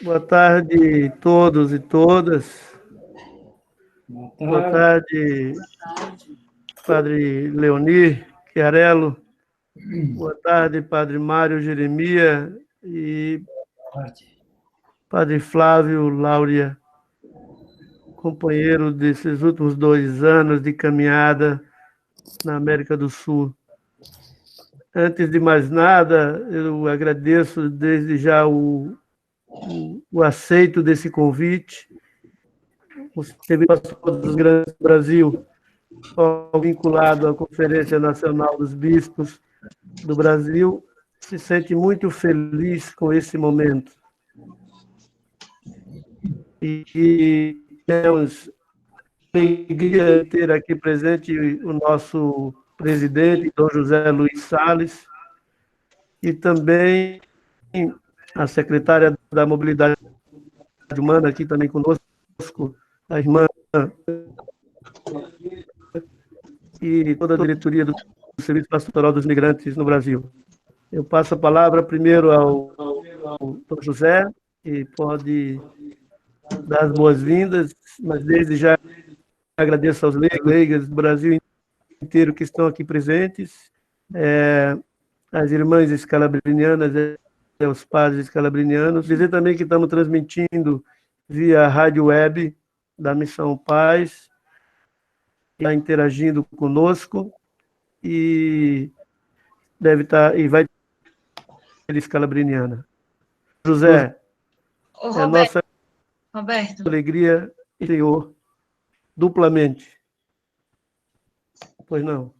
Boa tarde, todos e todas. Boa tarde, Padre Leonir Chiarello. Boa tarde, Padre Mário Jeremia e Padre Flávio Lauria, companheiro desses últimos 2 anos de caminhada na América do Sul. Antes de mais nada, eu agradeço desde já o aceito desse convite. O Serviço Pastoral dos Grandes do Brasil, vinculado à Conferência Nacional dos Bispos do Brasil, se sente muito feliz com esse momento. E temos alegria de ter aqui presente o nosso presidente, Dom José Luiz Salles, e também a secretária da Mobilidade Humana aqui também conosco, a irmã e toda a diretoria do Serviço Pastoral dos Migrantes no Brasil. Eu passo a palavra primeiro ao Dom José, que pode dar as boas-vindas, mas desde já agradeço aos leigos do Brasil inteiro que estão aqui presentes, as irmãs escalabrinianas, os padres escalabrinianos. Dizer também que estamos transmitindo via rádio web da Missão Paz, está interagindo conosco e deve estar e vai ter escalabriniana. José, é nossa alegria e Senhor duplamente. Pois não?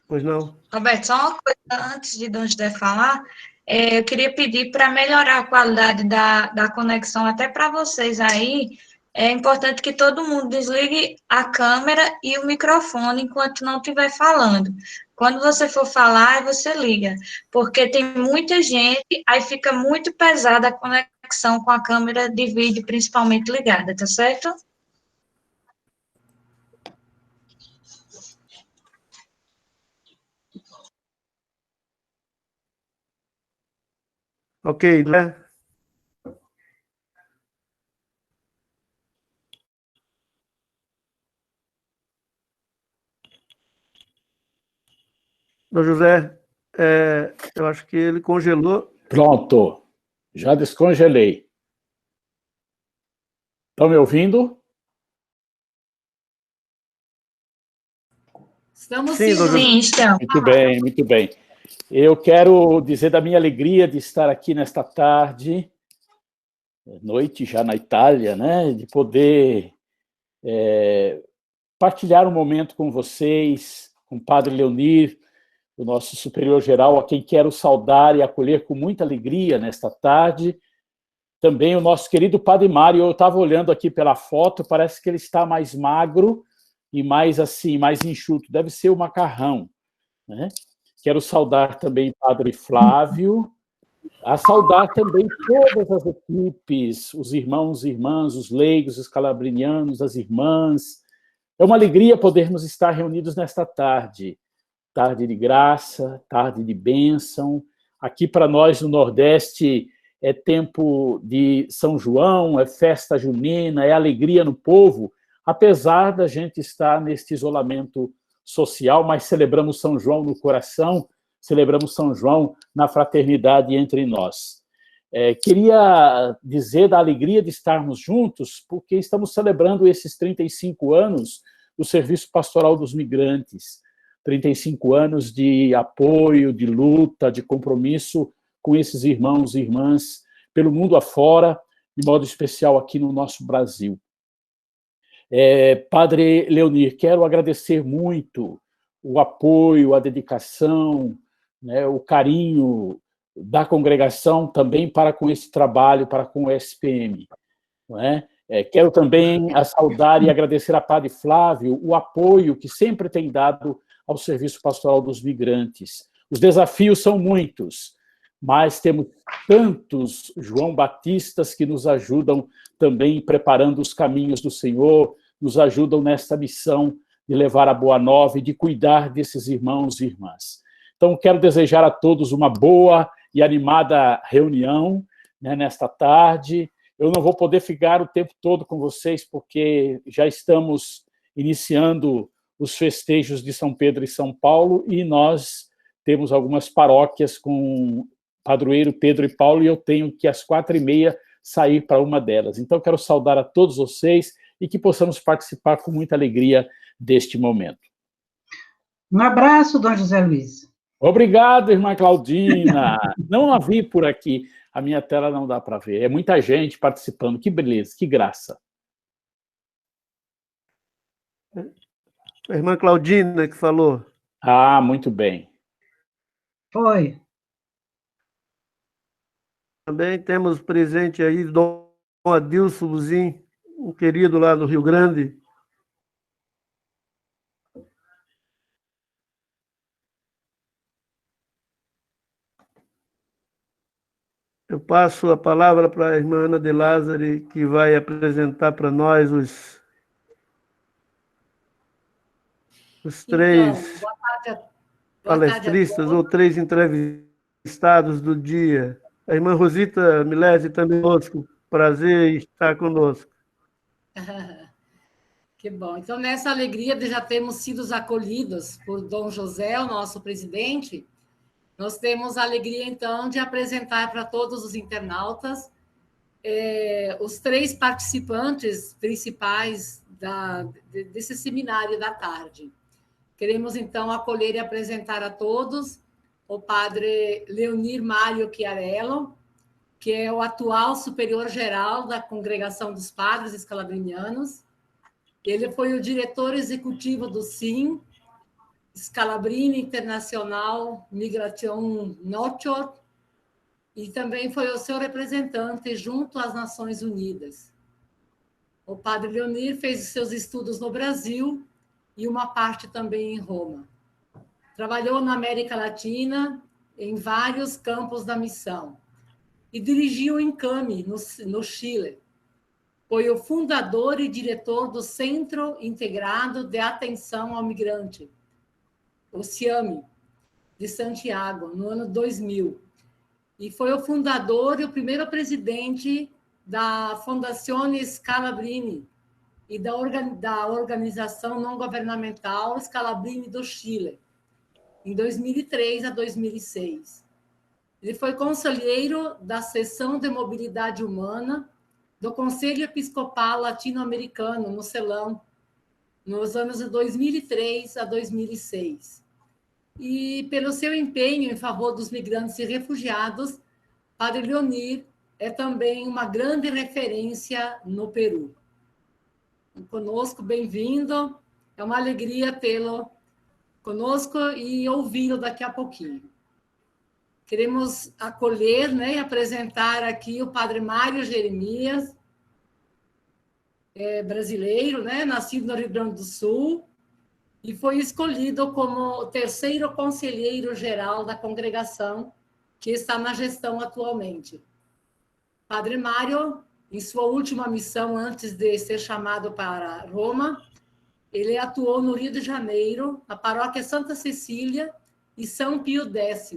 Pois não? Roberto, só uma coisa antes de Dom José falar, eu queria pedir para melhorar a qualidade da conexão até para vocês aí. É importante que todo mundo desligue a câmera e o microfone enquanto não estiver falando. Quando você for falar, você liga, porque tem muita gente, aí fica muito pesada a conexão com a câmera de vídeo, principalmente ligada, tá certo? Ok, né? Dom José, eu acho que ele congelou. Pronto, já descongelei. Estão me ouvindo? Estamos sim, estamos. Muito bem, muito bem. Eu quero dizer da minha alegria de estar aqui nesta tarde, noite já na Itália, né, de poder partilhar um momento com vocês, com o Padre Leonir, o nosso superior geral, a quem quero saudar e acolher com muita alegria nesta tarde. Também o nosso querido Padre Mário, eu estava olhando aqui pela foto, parece que ele está mais magro e mais assim, mais enxuto, deve ser o macarrão, né? Quero saudar também o Padre Flávio, a saudar também todas as equipes, os irmãos e irmãs, os leigos, os calabrinianos, as irmãs. É uma alegria podermos estar reunidos nesta tarde, tarde de graça, tarde de bênção. Aqui para nós no Nordeste é tempo de São João, é festa junina, é alegria no povo, apesar da gente estar neste isolamento social, mas celebramos São João no coração, celebramos São João na fraternidade entre nós. Queria dizer da alegria de estarmos juntos, porque estamos celebrando esses 35 anos do Serviço Pastoral dos Migrantes, 35 anos de apoio, de luta, de compromisso com esses irmãos e irmãs pelo mundo afora, de modo especial aqui no nosso Brasil. Padre Leonir, quero agradecer muito o apoio, a dedicação, né, o carinho da congregação também para com esse trabalho, para com o SPM. Não é? Quero também saudar e agradecer a Padre Flávio o apoio que sempre tem dado ao Serviço Pastoral dos Migrantes. Os desafios são muitos, mas temos tantos João Batistas que nos ajudam também preparando os caminhos do Senhor, nos ajudam nesta missão de levar a boa nova e de cuidar desses irmãos e irmãs. Então, quero desejar a todos uma boa e animada reunião, né, nesta tarde. Eu não vou poder ficar o tempo todo com vocês, porque já estamos iniciando os festejos de São Pedro e São Paulo, e nós temos algumas paróquias com padroeiro Pedro e Paulo, e eu tenho que, às 4h30, sair para uma delas. Então, quero saudar a todos vocês e que possamos participar com muita alegria deste momento. Um abraço, Dom José Luiz. Obrigado, irmã Claudina. Não a vi por aqui. A minha tela não dá para ver. É muita gente participando. Que beleza, que graça. A irmã Claudina que falou. Ah, muito bem. Foi. Também temos presente aí Dom Adilson Luzin, um querido lá do Rio Grande. Eu passo a palavra para a irmã Ana de Lázari, que vai apresentar para nós os três palestristas ou 3 entrevistados do dia. A irmã Rosita Milesi também conosco. Prazer em estar conosco. Que bom. Então, nessa alegria de já termos sido acolhidos por Dom José, o nosso presidente, nós temos a alegria, então, de apresentar para todos os internautas os 3 participantes principais desse seminário da tarde. Queremos, então, acolher e apresentar a todos o padre Leonir Mário Chiarello, que é o atual superior-geral da Congregação dos Padres Scalabrinianos. Ele foi o diretor executivo do SIM, Scalabrini International Migration Nurture, e também foi o seu representante junto às Nações Unidas. O padre Leonir fez os seus estudos no Brasil e uma parte também em Roma. Trabalhou na América Latina, em vários campos da missão, e dirigiu o INCAMI, no Chile. Foi o fundador e diretor do Centro Integrado de Atenção ao Migrante, o CIAMI, de Santiago, no ano 2000. E foi o fundador e o primeiro presidente da Fondazione Scalabrini e da organização não governamental Scalabrini do Chile, em 2003 a 2006. Ele foi conselheiro da Seção de Mobilidade Humana do Conselho Episcopal Latino-Americano, no CELAM, nos anos de 2003 a 2006. E, pelo seu empenho em favor dos migrantes e refugiados, Padre Leonir é também uma grande referência no Peru. Conosco, bem-vindo. É uma alegria tê-lo conosco e ouvi-lo daqui a pouquinho. Queremos acolher, né, e apresentar aqui o Padre Mário Jeremias, brasileiro, né, nascido no Rio Grande do Sul, e foi escolhido como o 3º conselheiro geral da congregação, que está na gestão atualmente. Padre Mário, em sua última missão, antes de ser chamado para Roma, ele atuou no Rio de Janeiro, na paróquia Santa Cecília e São Pio X.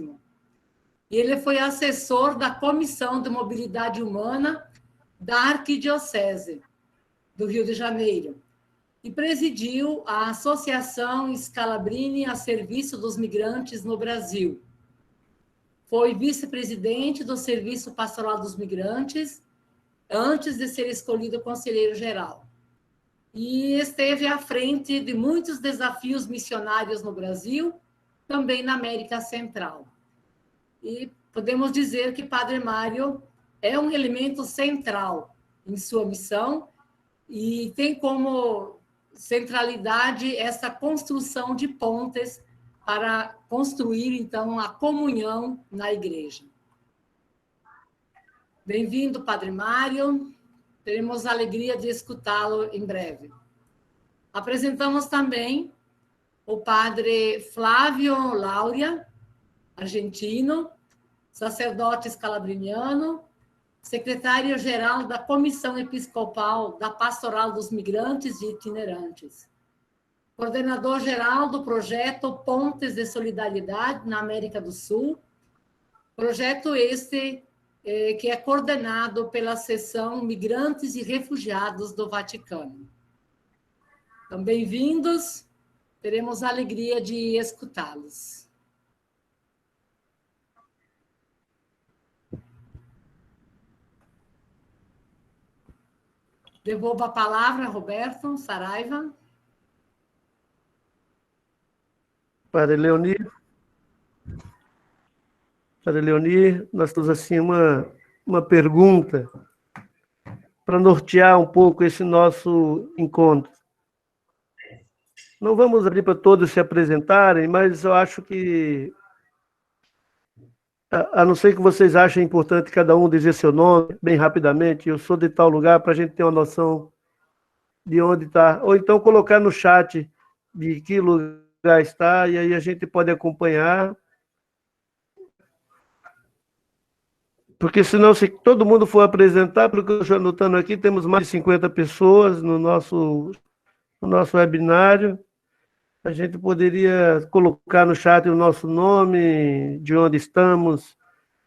E ele foi assessor da Comissão de Mobilidade Humana da Arquidiocese do Rio de Janeiro e presidiu a Associação Scalabrini a Serviço dos Migrantes no Brasil. Foi vice-presidente do Serviço Pastoral dos Migrantes antes de ser escolhido conselheiro geral. E esteve à frente de muitos desafios missionários no Brasil, também na América Central. E podemos dizer que Padre Mário é um elemento central em sua missão e tem como centralidade essa construção de pontes para construir, então, a comunhão na igreja. Bem-vindo, Padre Mário. Teremos a alegria de escutá-lo em breve. Apresentamos também o Padre Flávio Lauria, argentino, sacerdote scalabriniano, secretário-geral da Comissão Episcopal da Pastoral dos Migrantes e Itinerantes, coordenador-geral do projeto Pontes de Solidariedade na América do Sul, projeto este que é coordenado pela seção Migrantes e Refugiados do Vaticano. Então, bem-vindos, teremos a alegria de escutá-los. Devolvo a palavra a Roberto Saraiva. Padre Leonir, nós temos assim uma pergunta para nortear um pouco esse nosso encontro. Não vamos abrir para todos se apresentarem, mas eu acho que, a não ser que vocês achem importante cada um dizer seu nome, bem rapidamente, eu sou de tal lugar, para a gente ter uma noção de onde está. Ou então colocar no chat de que lugar está, e aí a gente pode acompanhar. Porque senão, se todo mundo for apresentar, pelo que eu estou anotando aqui, temos mais de 50 pessoas no nosso webinário. A gente poderia colocar no chat o nosso nome, de onde estamos,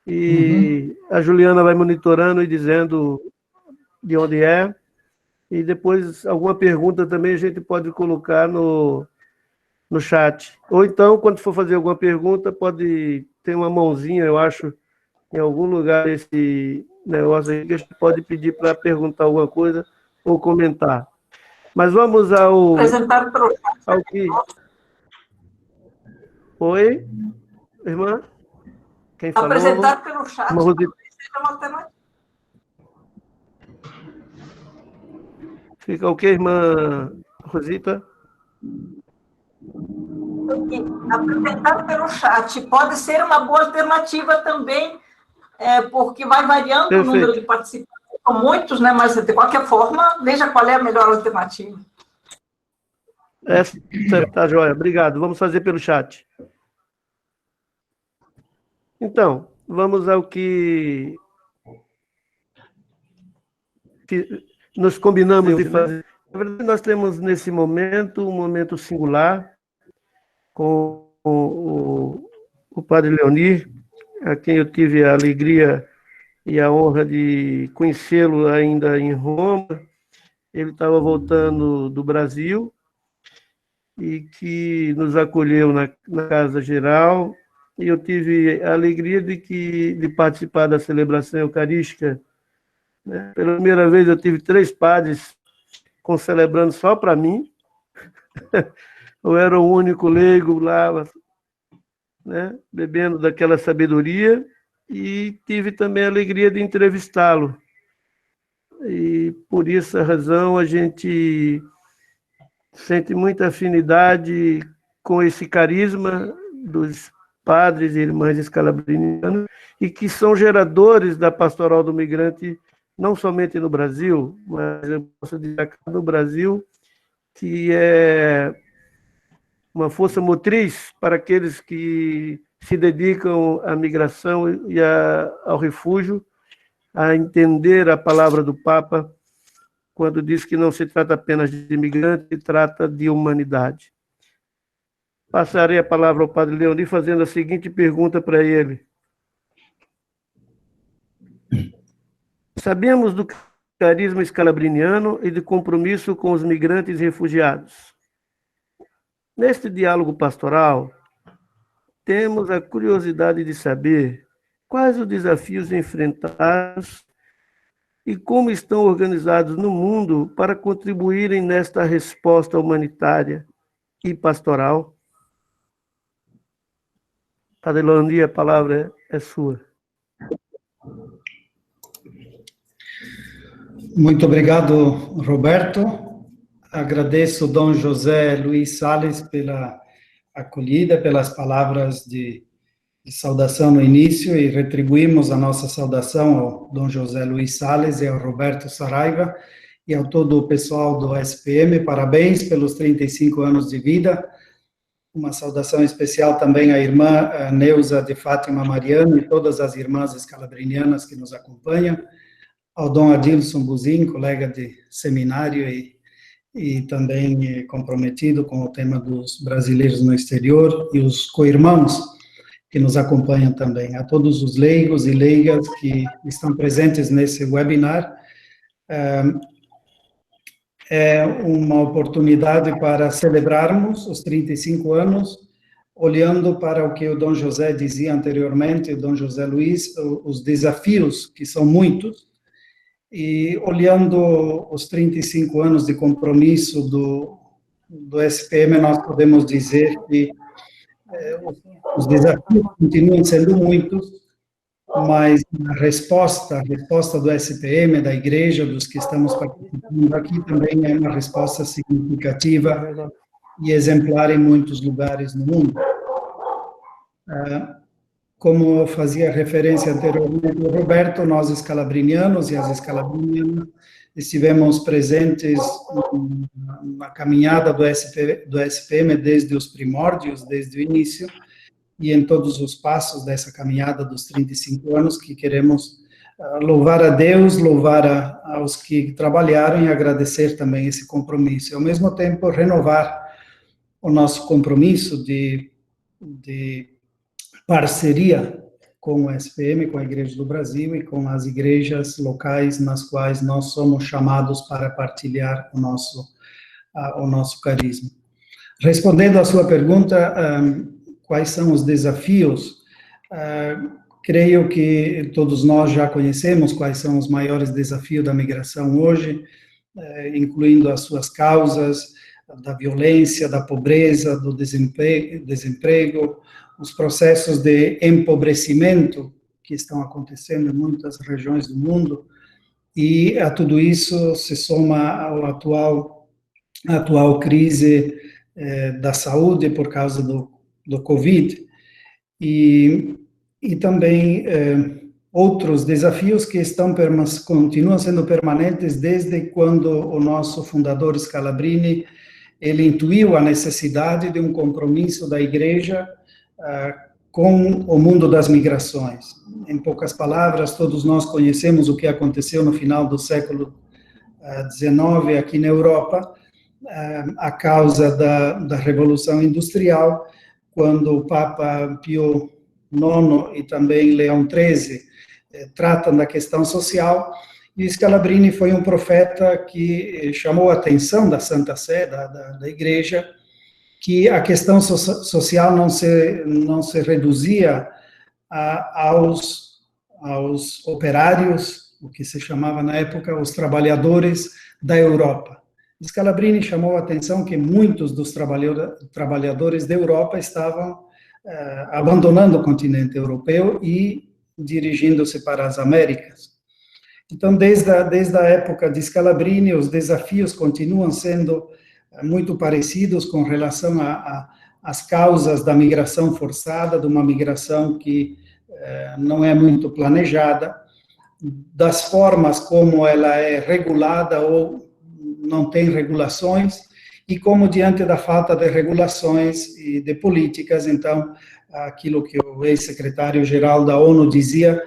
e a Juliana vai monitorando e dizendo de onde é. E depois, alguma pergunta também a gente pode colocar no chat. Ou então, quando for fazer alguma pergunta, pode ter uma mãozinha, eu acho, em algum lugar desse negócio aí, que a gente pode pedir para perguntar alguma coisa ou comentar. Mas vamos ao que... Oi, irmã? Quem falou? Apresentado pelo chat. Fica o quê, irmã Rosita? Apresentado pelo chat. Pode ser uma boa alternativa também, porque vai variando o número de participantes. São muitos, né? Mas, de qualquer forma, veja qual é a melhor alternativa. Tá, joia. Obrigado. Vamos fazer pelo chat. Então, vamos ao que nós combinamos de fazer. Na verdade, nós temos, nesse momento, um momento singular com o Padre Leonir, a quem eu tive a alegria e a honra de conhecê-lo ainda em Roma. Ele estava voltando do Brasil e que nos acolheu na Casa Geral, e eu tive a alegria de participar da celebração eucarística, né? Pela primeira vez eu tive 3 padres concelebrando só para mim. Eu era o único leigo lá, né, bebendo daquela sabedoria, e tive também a alegria de entrevistá-lo. E por essa razão a gente sente muita afinidade com esse carisma dos padres e irmãs escalabrinianos, e que são geradores da pastoral do migrante, não somente no Brasil, mas eu posso destacar no Brasil, que é uma força motriz para aqueles que se dedicam à migração e ao refúgio, a entender a palavra do Papa, quando diz que não se trata apenas de imigrante, se trata de humanidade. Passarei a palavra ao Padre Leonir fazendo a seguinte pergunta para ele. Sabemos do carisma escalabriniano e de compromisso com os migrantes e refugiados. Neste diálogo pastoral, temos a curiosidade de saber quais os desafios enfrentados e como estão organizados no mundo para contribuírem nesta resposta humanitária e pastoral. Padre Leonir, a palavra é sua. Muito obrigado, Roberto. Agradeço Dom José Luiz Sales pela acolhida, pelas palavras de saudação no início, e retribuímos a nossa saudação ao Dom José Luiz Sales e ao Roberto Saraiva e ao todo o pessoal do SPM. Parabéns pelos 35 anos de vida. Uma saudação especial também à irmã Neuza de Fátima Mariano e todas as irmãs escalabrinianas que nos acompanham, ao Dom Adilson Buzin, colega de seminário e também comprometido com o tema dos brasileiros no exterior, e os co-irmãos. que nos acompanham também, a todos os leigos e leigas que estão presentes nesse webinar. É uma oportunidade para celebrarmos os 35 anos, olhando para o que o Dom José dizia anteriormente, o Dom José Luiz, os desafios, que são muitos, e olhando os 35 anos de compromisso do SPM, nós podemos dizer que os desafios continuam sendo muitos, mas a resposta do SPM, da igreja, dos que estamos participando aqui, também é uma resposta significativa e exemplar em muitos lugares no mundo. Como fazia referência anteriormente o Roberto, nós escalabrinianos e as escalabrinianas estivemos presentes na caminhada do SPM desde os primórdios, desde o início, e em todos os passos dessa caminhada dos 35 anos, que queremos louvar a Deus, louvar aos que trabalharam e agradecer também esse compromisso. E, ao mesmo tempo, renovar o nosso compromisso de parceria com o SPM, com a Igreja do Brasil e com as igrejas locais nas quais nós somos chamados para partilhar o nosso carisma. Respondendo à sua pergunta, quais são os desafios? Creio que todos nós já conhecemos quais são os maiores desafios da migração hoje, incluindo as suas causas, da violência, da pobreza, do desemprego, os processos de empobrecimento que estão acontecendo em muitas regiões do mundo, e a tudo isso se soma a atual crise da saúde por causa do Covid, e também outros desafios que continuam sendo permanentes desde quando o nosso fundador Scalabrini, ele intuiu a necessidade de um compromisso da igreja com o mundo das migrações. Em poucas palavras, todos nós conhecemos o que aconteceu no final do século XIX aqui na Europa, a causa da Revolução Industrial, quando o Papa Pio IX e também Leão XIII tratam da questão social, e Scalabrini foi um profeta que chamou a atenção da Santa Sé, da Igreja, que a questão social não se reduzia aos operários, o que se chamava na época os trabalhadores da Europa. Scalabrini chamou a atenção que muitos dos trabalhadores da Europa estavam abandonando o continente europeu e dirigindo-se para as Américas. Então, desde a época de Scalabrini, os desafios continuam sendo muito parecidos com relação às causas da migração forçada, de uma migração que não é muito planejada, das formas como ela é regulada ou não tem regulações, e como, diante da falta de regulações e de políticas, então, aquilo que o ex-secretário-geral da ONU dizia,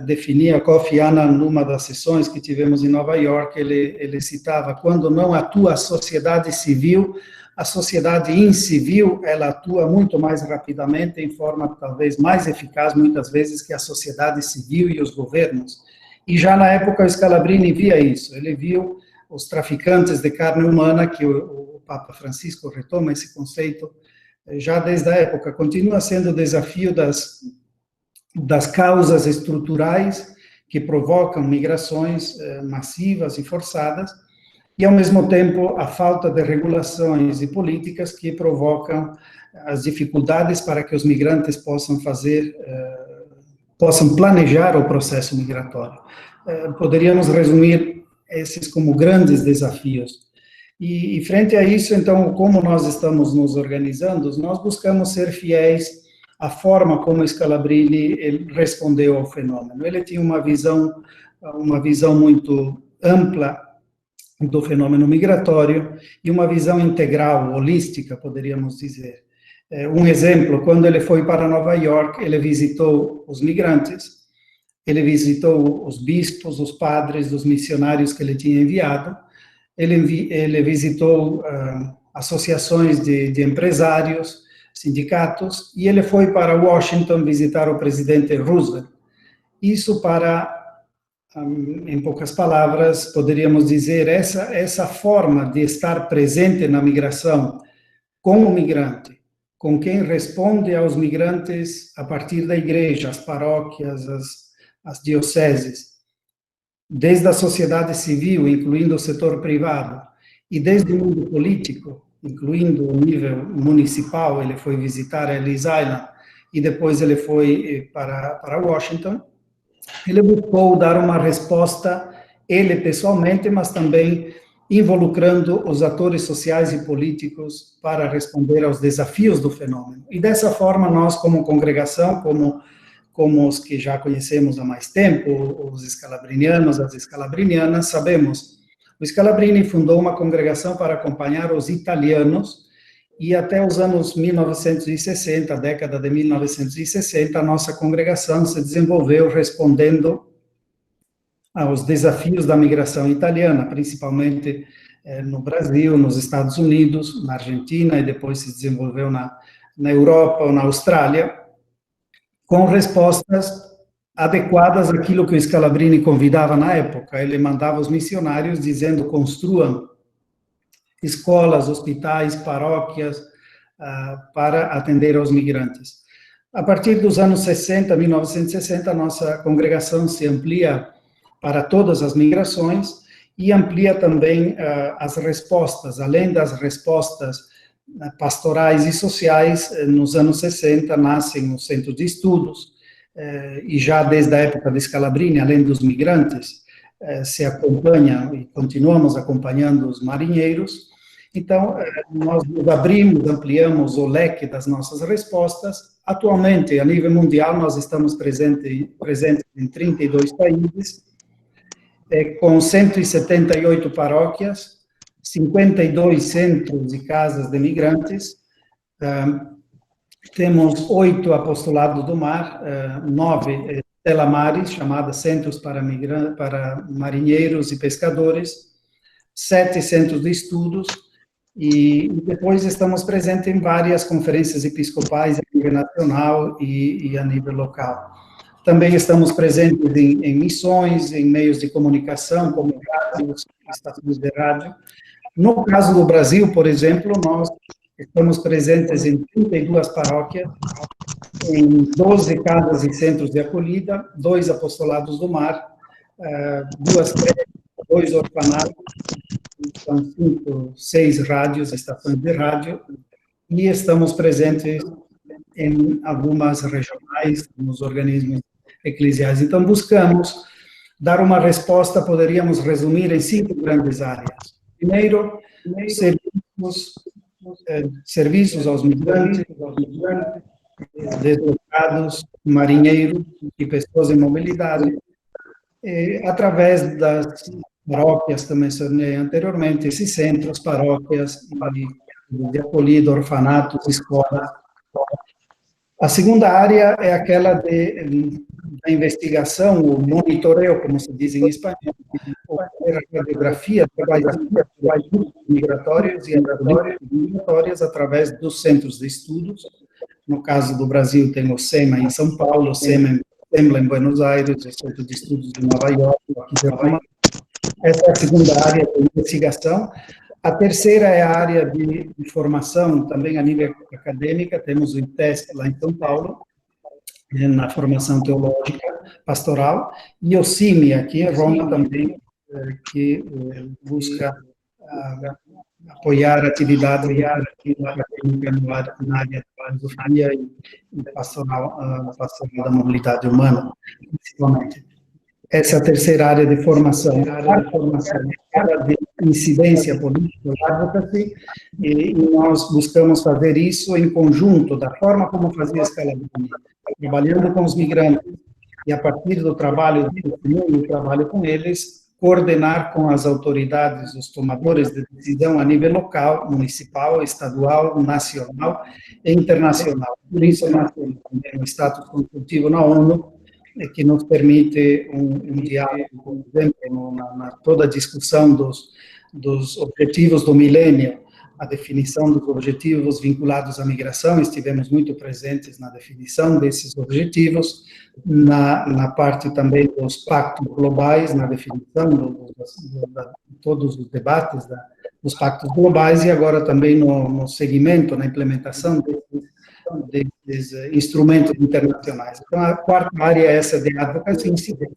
definia Kofi Annan numa das sessões que tivemos em Nova York, ele citava: quando não atua a sociedade civil, a sociedade incivil, ela atua muito mais rapidamente, em forma talvez mais eficaz, muitas vezes, que a sociedade civil e os governos. E já na época o Scalabrini via isso, ele viu os traficantes de carne humana, que o Papa Francisco retoma esse conceito, já desde a época. Continua sendo o desafio das causas estruturais que provocam migrações massivas e forçadas, e, ao mesmo tempo, a falta de regulações e políticas que provocam as dificuldades para que os migrantes possam planejar o processo migratório. Poderíamos resumir esses como grandes desafios. E, frente a isso, então, como nós estamos nos organizando, nós buscamos ser fiéis à forma como Scalabrini respondeu ao fenômeno. Ele tinha uma visão muito ampla do fenômeno migratório e uma visão integral, holística, poderíamos dizer. Um exemplo, quando ele foi para Nova York, ele visitou os migrantes, ele visitou os bispos, os padres, os missionários que ele tinha enviado, ele visitou associações de empresários, sindicatos, e ele foi para Washington visitar o presidente Roosevelt. Isso para, em poucas palavras, poderíamos dizer, essa forma de estar presente na migração com o migrante, com quem responde aos migrantes a partir da igreja, as paróquias, as dioceses, desde a sociedade civil, incluindo o setor privado, e desde o mundo político, incluindo o nível municipal. Ele foi visitar Ellis Island e depois ele foi para Washington. Ele buscou dar uma resposta, ele pessoalmente, mas também involucrando os atores sociais e políticos para responder aos desafios do fenômeno. E dessa forma, nós, como congregação, como os que já conhecemos há mais tempo, os escalabrinianos, as escalabrinianas, sabemos, o Scalabrini fundou uma congregação para acompanhar os italianos, e até os anos 1960, a década de 1960, a nossa congregação se desenvolveu respondendo aos desafios da migração italiana, principalmente no Brasil, nos Estados Unidos, na Argentina, e depois se desenvolveu na Europa ou na Austrália, com respostas adequadas àquilo que o Scalabrini convidava na época. Ele mandava os missionários dizendo: construam escolas, hospitais, paróquias, para atender aos migrantes. A partir dos anos 60, 1960, a nossa congregação se amplia para todas as migrações e amplia também as respostas, além das respostas pastorais e sociais. Nos anos 60 nascem os centros de estudos, e já desde a época de Scalabrini, além dos migrantes, se acompanha e continuamos acompanhando os marinheiros. Então, nós nos abrimos, ampliamos o leque das nossas respostas. Atualmente, a nível mundial, nós estamos presentes em 32 países, com 178 paróquias, 52 centros e casas de migrantes, temos 8 apostolados do mar, 9 telamares, chamadas centros para marinheiros e pescadores, 7 centros de estudos, e depois estamos presentes em várias conferências episcopais a nível nacional e a nível local. Também estamos presentes em missões, em meios de comunicação, como rádios, estações de rádio. No caso do Brasil, por exemplo, nós estamos presentes em 32 paróquias, em 12 casas e centros de acolhida, 2 apostolados do mar, 2 creches, 2 orfanatos, são 5, 6 rádios, estações de rádio, e estamos presentes em algumas regionais, nos organismos eclesiais. Então, buscamos dar uma resposta, poderíamos resumir em 5 grandes áreas. Primeiro, serviços aos migrantes, deslocados, marinheiros e pessoas em mobilidade, através das paróquias que mencionei anteriormente, esses centros, paróquias de acolhida, orfanatos, escolas. A segunda área é aquela da investigação, o monitoreo, como se diz em espanhol, a radiografia das migratórias e migratórias através dos centros de estudos. No caso do Brasil, tem o SEMA em São Paulo, o SEMA em Buenos Aires, o Centro de Estudos de Nova York, aqui de Roma. Essa é a segunda área de investigação. A terceira é a área de formação, também a nível acadêmica. Temos o ITESP lá em São Paulo, na formação teológica, pastoral, e o CIMI aqui em Roma também, que busca apoiar a atividade acadêmica na área da filosofia e pastoral da mobilidade humana, principalmente. Essa é a terceira área de formação. A formação é a área de incidência política, advocacy, e nós buscamos fazer isso em conjunto, da forma como fazia a Scalabrini, trabalhando com os migrantes, e a partir do trabalho com eles, coordenar com as autoridades, os tomadores de decisão a nível local, municipal, estadual, nacional e internacional. Por isso, nós temos também um status consultivo na ONU, que nos permite um diálogo, por exemplo, na toda a discussão dos objetivos do milênio, a definição dos objetivos vinculados à migração, estivemos muito presentes na definição desses objetivos, na parte também dos pactos globais, na definição de todos os debates dos pactos globais, e agora também no segmento, na implementação desses instrumentos internacionais. Então, a quarta área é essa de advocacy,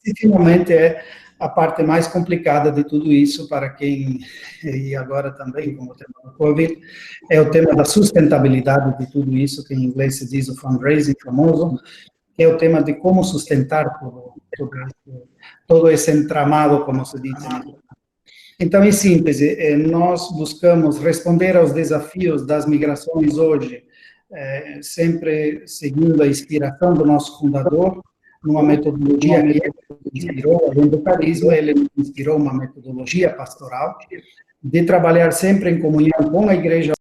e finalmente é a parte mais complicada de tudo isso para quem, e agora também com o tema do Covid, é o tema da sustentabilidade de tudo isso, que em inglês se diz o fundraising famoso, que é o tema de como sustentar todo esse entramado, como se diz. Então, em síntese, nós buscamos responder aos desafios das migrações hoje, sempre seguindo a inspiração do nosso fundador, numa metodologia que ele inspirou, além do carisma, ele inspirou uma metodologia pastoral, de trabalhar sempre em comunhão com a igreja,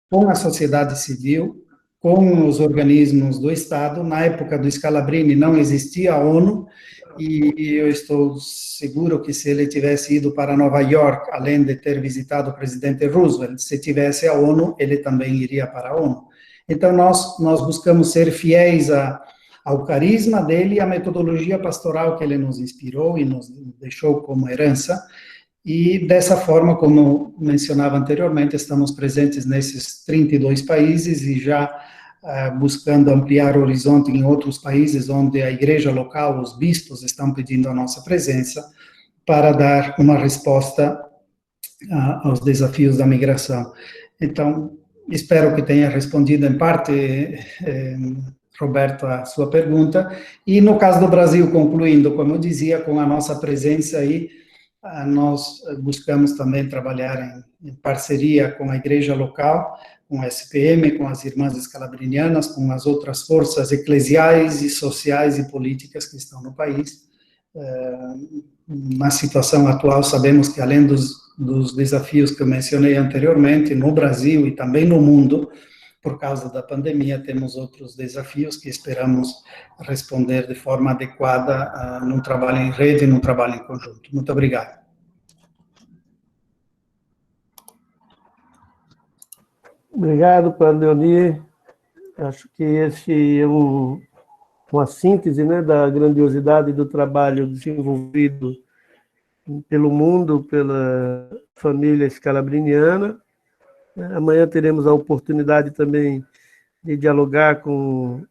com a sociedade civil, com os organismos do Estado. Na época do Scalabrini não existia a ONU, e eu estou seguro que se ele tivesse ido para Nova York, além de ter visitado o presidente Roosevelt, se tivesse a ONU, ele também iria para a ONU. Então, nós buscamos ser fiéis ao carisma dele e à metodologia pastoral que ele nos inspirou e nos deixou como herança, e dessa forma, como mencionava anteriormente, estamos presentes nesses 32 países e já buscando ampliar o horizonte em outros países onde a igreja local, os bispos, estão pedindo a nossa presença para dar uma resposta aos desafios da migração. Então, espero que tenha respondido em parte, Roberto, a sua pergunta. E no caso do Brasil, concluindo, como eu dizia, com a nossa presença aí, nós buscamos também trabalhar em parceria com a igreja local, com a SPM, com as irmãs escalabrinianas, com as outras forças eclesiais e sociais e políticas que estão no país. Na situação atual, sabemos que além dos desafios que eu mencionei anteriormente, no Brasil e também no mundo, por causa da pandemia, temos outros desafios que esperamos responder de forma adequada num trabalho em rede e num trabalho em conjunto. Muito obrigado. Obrigado, Padre Leonir. Acho que esse é uma síntese, né, da grandiosidade do trabalho desenvolvido pelo mundo, pela família escalabriniana. Amanhã teremos a oportunidade também de dialogar com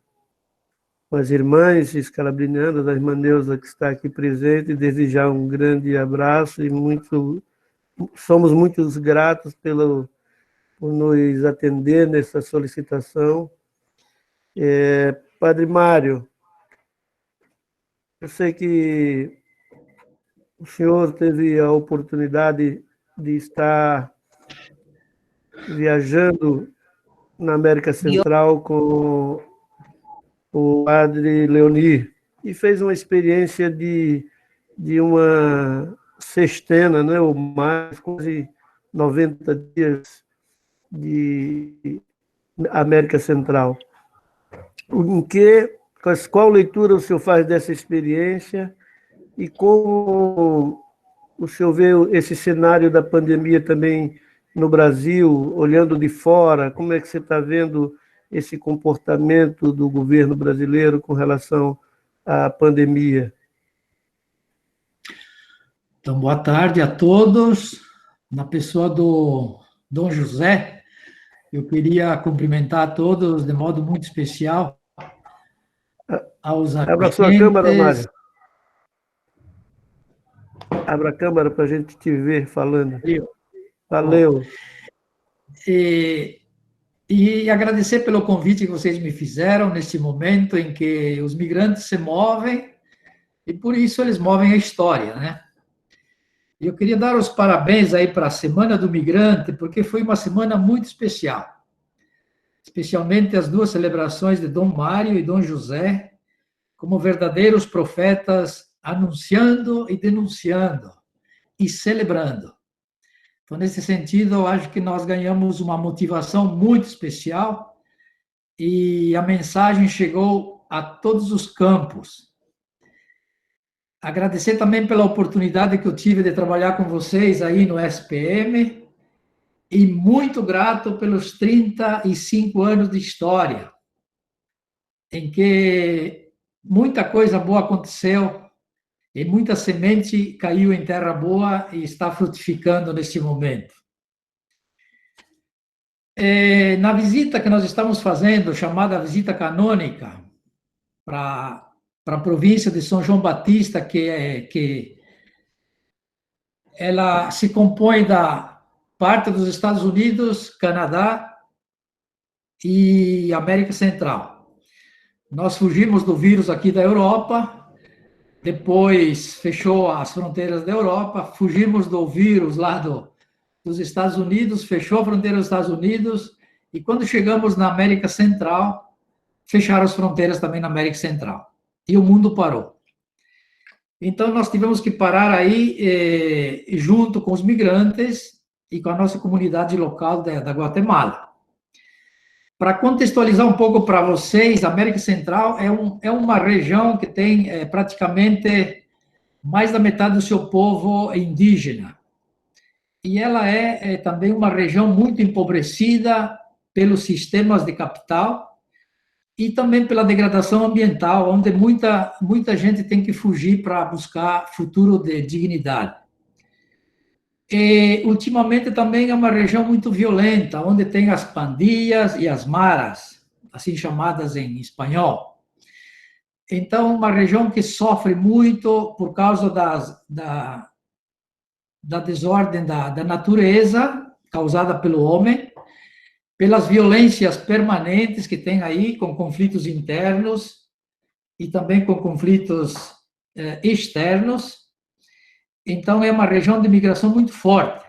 as irmãs escalabrinianas, a irmã Neuza, que está aqui presente, e desejar um grande abraço e somos muito gratos por nos atender nessa solicitação. Padre Mário, eu sei que o senhor teve a oportunidade de estar viajando na América Central com o Padre Leonir e fez uma experiência de uma sextena, né, ou mais, quase 90 dias de América Central. Qual leitura o senhor faz dessa experiência e como o senhor vê esse cenário da pandemia também no Brasil, olhando de fora? Como é que você está vendo esse comportamento do governo brasileiro com relação à pandemia? Então, boa tarde a todos. Na pessoa do Dom José, eu queria cumprimentar a todos de modo muito especial aos Abra a sua câmera, Mário. Abra a câmera para a gente te ver falando. Valeu. E agradecer pelo convite que vocês me fizeram neste momento em que os migrantes se movem e, por isso, eles movem a história, né? E eu queria dar os parabéns aí para a Semana do Migrante, porque foi uma semana muito especial. Especialmente as duas celebrações de Dom Mário e Dom José, como verdadeiros profetas, anunciando e denunciando e celebrando. Então, nesse sentido, eu acho que nós ganhamos uma motivação muito especial e a mensagem chegou a todos os campos. Agradecer também pela oportunidade que eu tive de trabalhar com vocês aí no SPM e muito grato pelos 35 anos de história, em que muita coisa boa aconteceu, e muita semente caiu em terra boa e está frutificando neste momento. Na visita que nós estamos fazendo, chamada visita canônica, para a província de São João Batista, que ela se compõe da parte dos Estados Unidos, Canadá e América Central. Nós fugimos do vírus aqui da Europa, depois fechou as fronteiras da Europa, fugimos do vírus lá dos Estados Unidos, fechou a fronteira dos Estados Unidos, e quando chegamos na América Central, fecharam as fronteiras também na América Central. E o mundo parou. Então, nós tivemos que parar aí, junto com os migrantes e com a nossa comunidade local da Guatemala. Para contextualizar um pouco para vocês, a América Central é uma região que tem praticamente mais da metade do seu povo indígena. E ela é também uma região muito empobrecida pelos sistemas de capital e também pela degradação ambiental, onde muita gente tem que fugir para buscar futuro de dignidade. E, ultimamente, também é uma região muito violenta, onde tem as pandilhas e as maras, assim chamadas em espanhol. Então, uma região que sofre muito por causa da desordem da natureza, causada pelo homem, pelas violências permanentes que tem aí, com conflitos internos e também com conflitos externos. Então, é uma região de migração muito forte.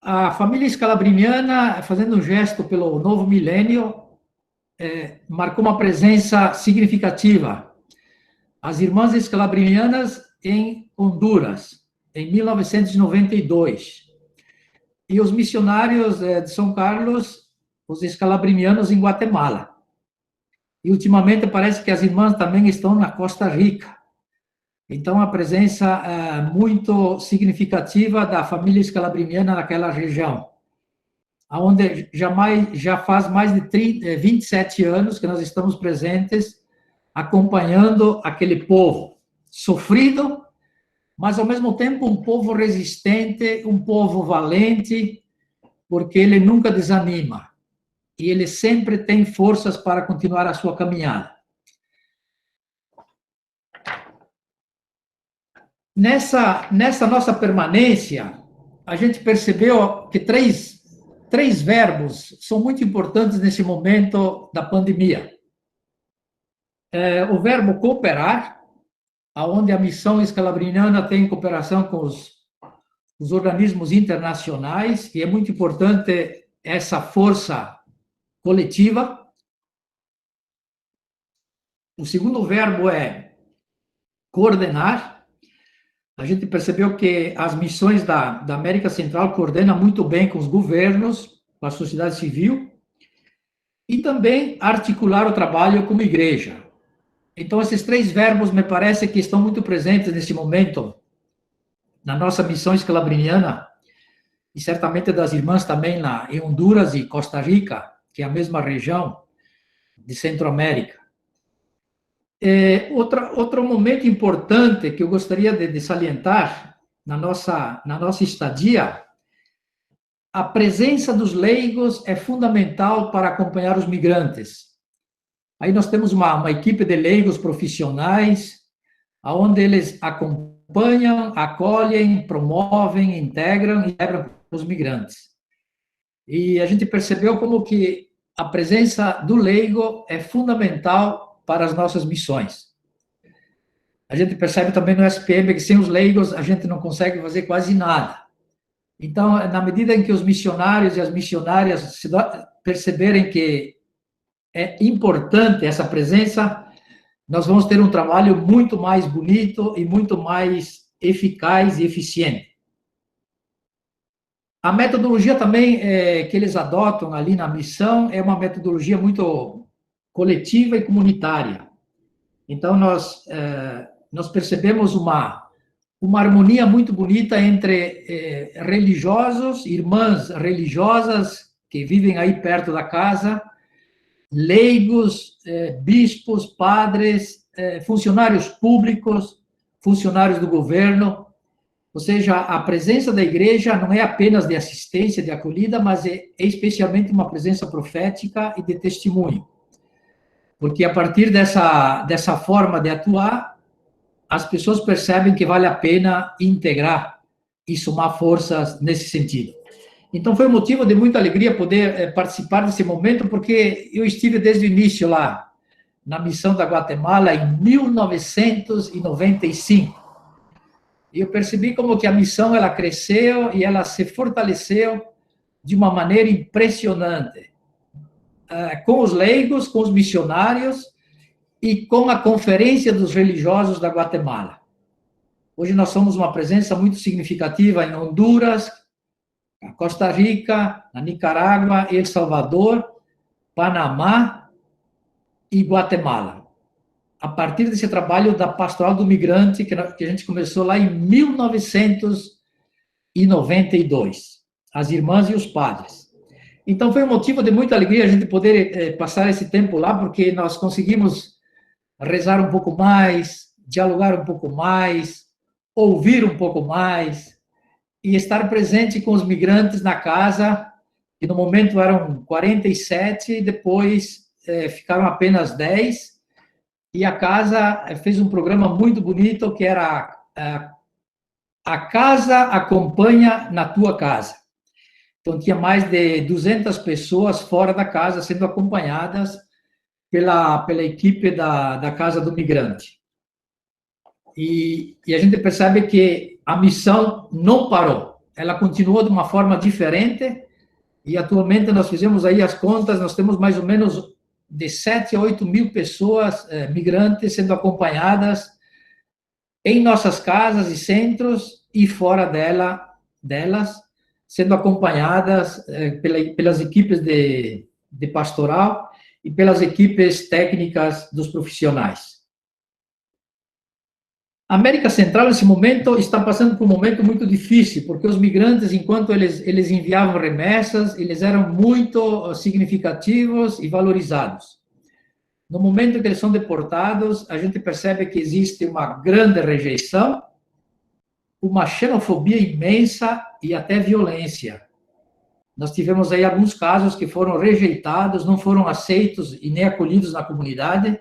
A família escalabriniana, fazendo um gesto pelo novo milênio, marcou uma presença significativa. As irmãs escalabrinianas em Honduras, em 1992. E os missionários de São Carlos, os escalabrinianos em Guatemala. E, ultimamente, parece que as irmãs também estão na Costa Rica. Então, a presença muito significativa da família escalabriniana naquela região, onde já faz mais de 27 anos que nós estamos presentes, acompanhando aquele povo sofrido, mas, ao mesmo tempo, um povo resistente, um povo valente, porque ele nunca desanima, e ele sempre tem forças para continuar a sua caminhada. Nessa nossa permanência, a gente percebeu que três verbos são muito importantes nesse momento da pandemia. O verbo cooperar, onde a missão escalabriniana tem cooperação com os organismos internacionais, e é muito importante essa força coletiva. O segundo verbo é coordenar. A gente percebeu que as missões da América Central coordenam muito bem com os governos, com a sociedade civil, e também articular o trabalho como igreja. Então, esses três verbos me parece que estão muito presentes nesse momento na nossa missão escalabriniana, e certamente das irmãs também em Honduras e Costa Rica, que é a mesma região de Centro-América. Outro momento importante que eu gostaria de salientar na nossa estadia, a presença dos leigos é fundamental para acompanhar os migrantes. Aí nós temos uma equipe de leigos profissionais, onde eles acompanham, acolhem, promovem, integram e celebram os migrantes. E a gente percebeu como que a presença do leigo é fundamental para as nossas missões. A gente percebe também no SPM que sem os leigos a gente não consegue fazer quase nada. Então, na medida em que os missionários e as missionárias perceberem que é importante essa presença, nós vamos ter um trabalho muito mais bonito e muito mais eficaz e eficiente. A metodologia também que eles adotam ali na missão é uma metodologia muito coletiva e comunitária. Então, nós percebemos uma harmonia muito bonita entre religiosos, irmãs religiosas que vivem aí perto da casa, leigos, bispos, padres, funcionários públicos, funcionários do governo. Ou seja, a presença da igreja não é apenas de assistência, de acolhida, mas é especialmente uma presença profética e de testemunho. Porque a partir dessa forma de atuar, as pessoas percebem que vale a pena integrar e somar forças nesse sentido. Então, foi um motivo de muita alegria poder participar desse momento, porque eu estive desde o início lá, na missão da Guatemala, em 1995. E eu percebi como que a missão ela cresceu e ela se fortaleceu de uma maneira impressionante, com os leigos, com os missionários e com a Conferência dos Religiosos da Guatemala. Hoje nós somos uma presença muito significativa em Honduras, Costa Rica, na Nicarágua, El Salvador, Panamá e Guatemala. A partir desse trabalho da Pastoral do Migrante, que a gente começou lá em 1992, as irmãs e os padres. Então, foi um motivo de muita alegria a gente poder passar esse tempo lá, porque nós conseguimos rezar um pouco mais, dialogar um pouco mais, ouvir um pouco mais, e estar presente com os migrantes na casa, que no momento eram 47, depois ficaram apenas 10, e a casa fez um programa muito bonito, que era A Casa Acompanha na Tua Casa. Então, tinha mais de 200 pessoas fora da casa, sendo acompanhadas pela equipe da Casa do Migrante. E a gente percebe que a missão não parou, ela continuou de uma forma diferente, e atualmente nós fizemos aí as contas, nós temos mais ou menos de 7 a 8 mil pessoas migrantes sendo acompanhadas em nossas casas e centros e fora delas, sendo acompanhadas pelas equipes de pastoral e pelas equipes técnicas dos profissionais. A América Central, nesse momento, está passando por um momento muito difícil, porque os migrantes, enquanto eles enviavam remessas, eles eram muito significativos e valorizados. No momento que eles são deportados, a gente percebe que existe uma grande rejeição, uma xenofobia imensa e até violência. Nós tivemos aí alguns casos que foram rejeitados, não foram aceitos e nem acolhidos na comunidade.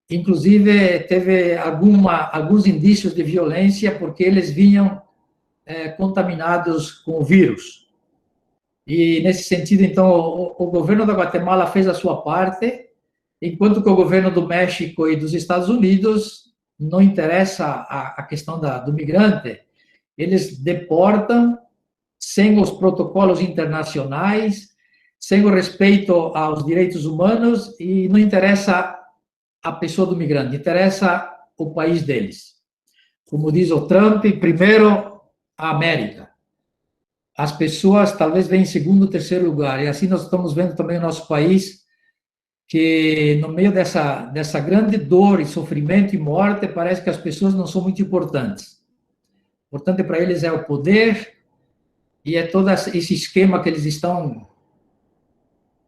Inclusive, teve alguns indícios de violência, porque eles vinham contaminados com o vírus. E, nesse sentido, então, o governo da Guatemala fez a sua parte, enquanto que o governo do México e dos Estados Unidos não interessa a questão do migrante. Eles deportam sem os protocolos internacionais, sem o respeito aos direitos humanos, e não interessa a pessoa do migrante, interessa o país deles. Como diz o Trump, primeiro a América. As pessoas talvez vêm em segundo, terceiro lugar, e assim nós estamos vendo também o nosso país, que no meio dessa grande dor e sofrimento e morte, parece que as pessoas não são muito importantes. Importante para eles é o poder, e é todo esse esquema que eles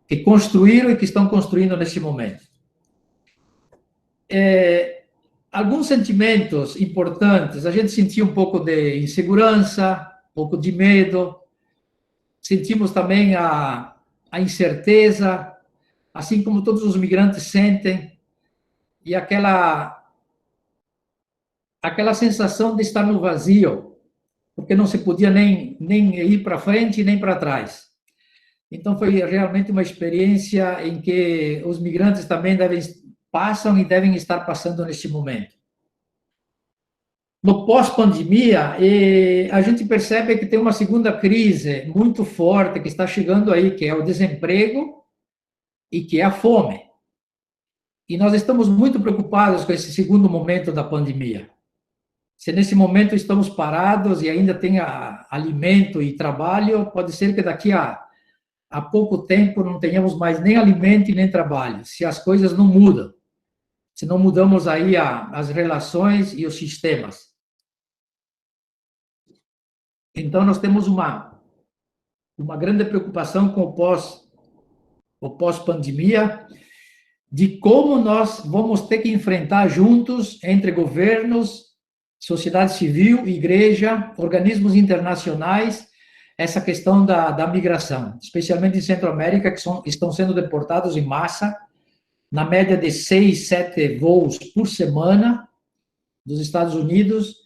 que construíram e que estão construindo nesse momento. Alguns sentimentos importantes, a gente sentiu um pouco de insegurança, um pouco de medo, sentimos também a incerteza, assim como todos os migrantes sentem, e aquela sensação de estar no vazio, porque não se podia nem ir para frente nem para trás. Então, foi realmente uma experiência em que os migrantes também passam e devem estar passando neste momento. No pós-pandemia, a gente percebe que tem uma segunda crise muito forte que está chegando aí, que é o desemprego e que é a fome. E nós estamos muito preocupados com esse segundo momento da pandemia. Se nesse momento estamos parados e ainda tem alimento e trabalho, pode ser que daqui a pouco tempo não tenhamos mais nem alimento e nem trabalho, se as coisas não mudam, se não mudamos aí as relações e os sistemas. Então, nós temos uma grande preocupação com o pós-pandemia, de como nós vamos ter que enfrentar juntos, entre governos, sociedade civil, igreja, organismos internacionais, essa questão da migração, especialmente em Centro-América, que estão sendo deportados em massa, na média de 6, 7 voos por semana, dos Estados Unidos,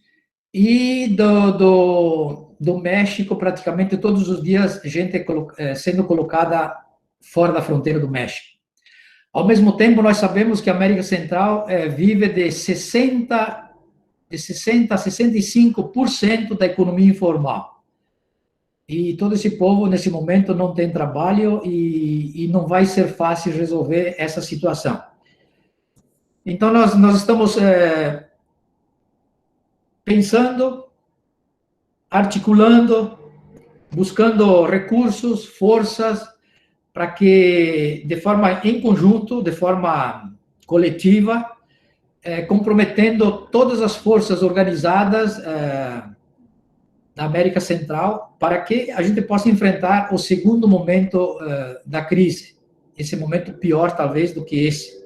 e do México, praticamente todos os dias, gente sendo colocada fora da fronteira do México. Ao mesmo tempo, nós sabemos que a América Central vive de 60 a 65% da economia informal. E todo esse povo, nesse momento, não tem trabalho e não vai ser fácil resolver essa situação. Então, nós estamos pensando, articulando, buscando recursos, forças, para que, de forma em conjunto, de forma coletiva, comprometendo todas as forças organizadas da América Central, para que a gente possa enfrentar o segundo momento da crise, esse momento pior, talvez, do que esse.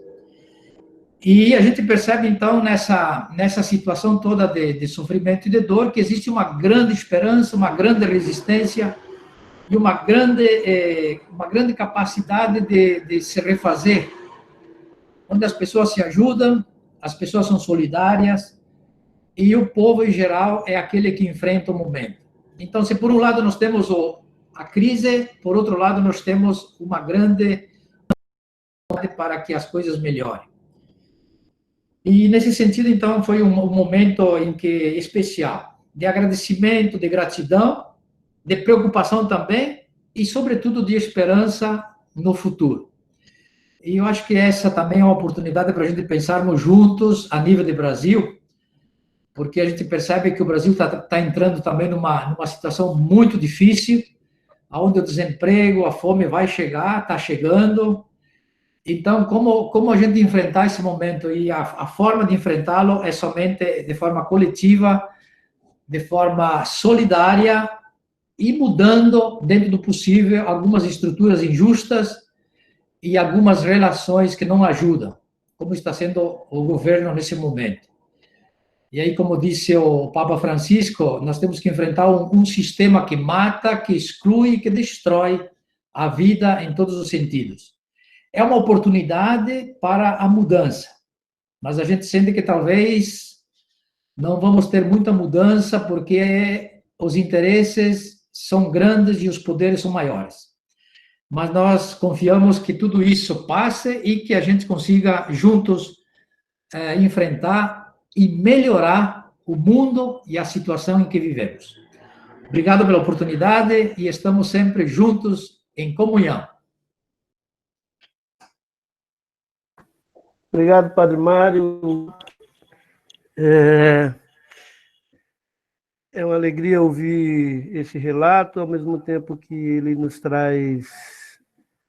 E a gente percebe, então, nessa situação toda de sofrimento e de dor, que existe uma grande esperança, uma grande resistência, e uma grande capacidade de se refazer, onde as pessoas se ajudam, as pessoas são solidárias, e o povo, em geral, é aquele que enfrenta o momento. Então, se por um lado nós temos a crise, por outro lado nós temos uma grande para que as coisas melhorem. E, nesse sentido, então, foi um momento especial, de agradecimento, de gratidão, de preocupação também, e, sobretudo, de esperança no futuro. E eu acho que essa também é uma oportunidade para a gente pensarmos juntos, a nível de Brasil, porque a gente percebe que o Brasil está entrando também numa situação muito difícil, onde o desemprego, a fome vai chegar, está chegando. Então, como a gente enfrentar esse momento? E a forma de enfrentá-lo é somente de forma coletiva, de forma solidária, e mudando, dentro do possível, algumas estruturas injustas e algumas relações que não ajudam, como está sendo o governo nesse momento. E aí, como disse o Papa Francisco, nós temos que enfrentar um sistema que mata, que exclui, que destrói a vida em todos os sentidos. É uma oportunidade para a mudança, mas a gente sente que talvez não vamos ter muita mudança, porque os interesses são grandes e os poderes são maiores. Mas nós confiamos que tudo isso passe e que a gente consiga, juntos, enfrentar e melhorar o mundo e a situação em que vivemos. Obrigado pela oportunidade e estamos sempre juntos em comunhão. Obrigado, Padre Mário. É uma alegria ouvir esse relato, ao mesmo tempo que ele nos traz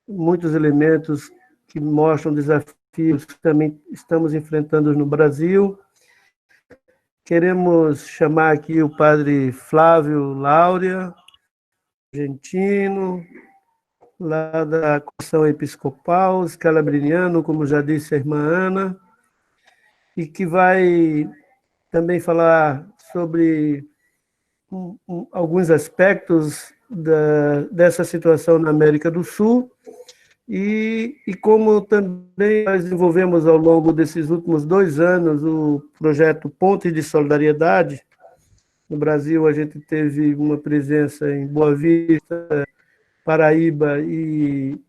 muitos elementos que mostram desafios que também estamos enfrentando no Brasil. Queremos chamar aqui o Padre Flávio Láurea, argentino, lá da Comissão Episcopal, escalabriniano, como já disse a irmã Ana, e que vai também falar sobre alguns aspectos dessa situação na América do Sul e como também nós desenvolvemos ao longo desses últimos 2 anos o projeto Ponte de Solidariedade. No Brasil, a gente teve uma presença em Boa Vista, Paraíba e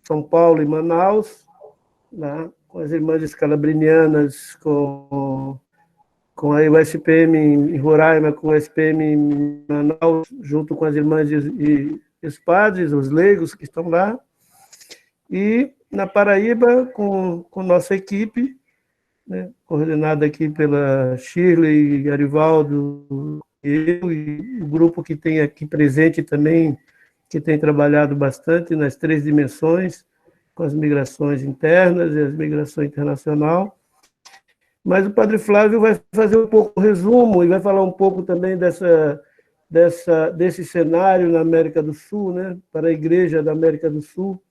São Paulo e Manaus, né, com as irmãs escalabrinianas, com a USPM em Roraima, com a USPM em Manaus, junto com as irmãs e os padres, os leigos que estão lá. E na Paraíba, com nossa equipe, né, coordenada aqui pela Shirley, Garivaldo, eu e o grupo que tem aqui presente também, que tem trabalhado bastante nas 3 dimensões, com as migrações internas e as migrações internacional. Mas o Padre Flávio vai fazer um pouco o resumo e vai falar um pouco também desse cenário na América do Sul, né, para a Igreja da América do Sul.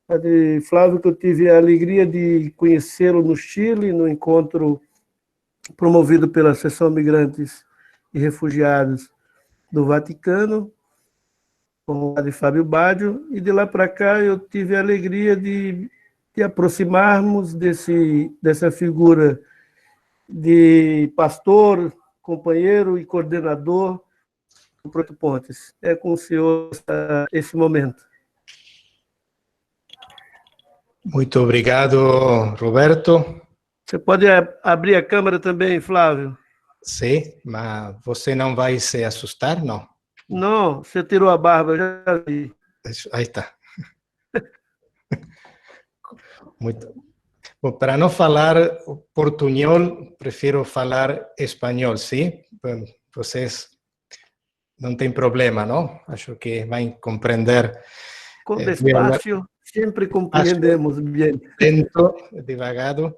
Padre Flávio, que eu tive a alegria de conhecê-lo no Chile, no encontro promovido pela Seção Migrantes e Refugiados do Vaticano, com o padre Fábio Baggio, e de lá para cá eu tive a alegria de aproximarmos dessa figura de pastor, companheiro e coordenador do Projeto Pontes. É com o senhor esse momento. Muito obrigado, Roberto. Você pode abrir a câmera também, Flávio? Sim, mas você não vai se assustar, não? Não, você tirou a barba, eu já vi. Aí está. Muito. Bom, para não falar portunhol, prefiro falar espanhol, sim? Vocês não tem problema, não? Acho que vão compreender. Com despacio, sempre compreendemos bem. Lento, devagado.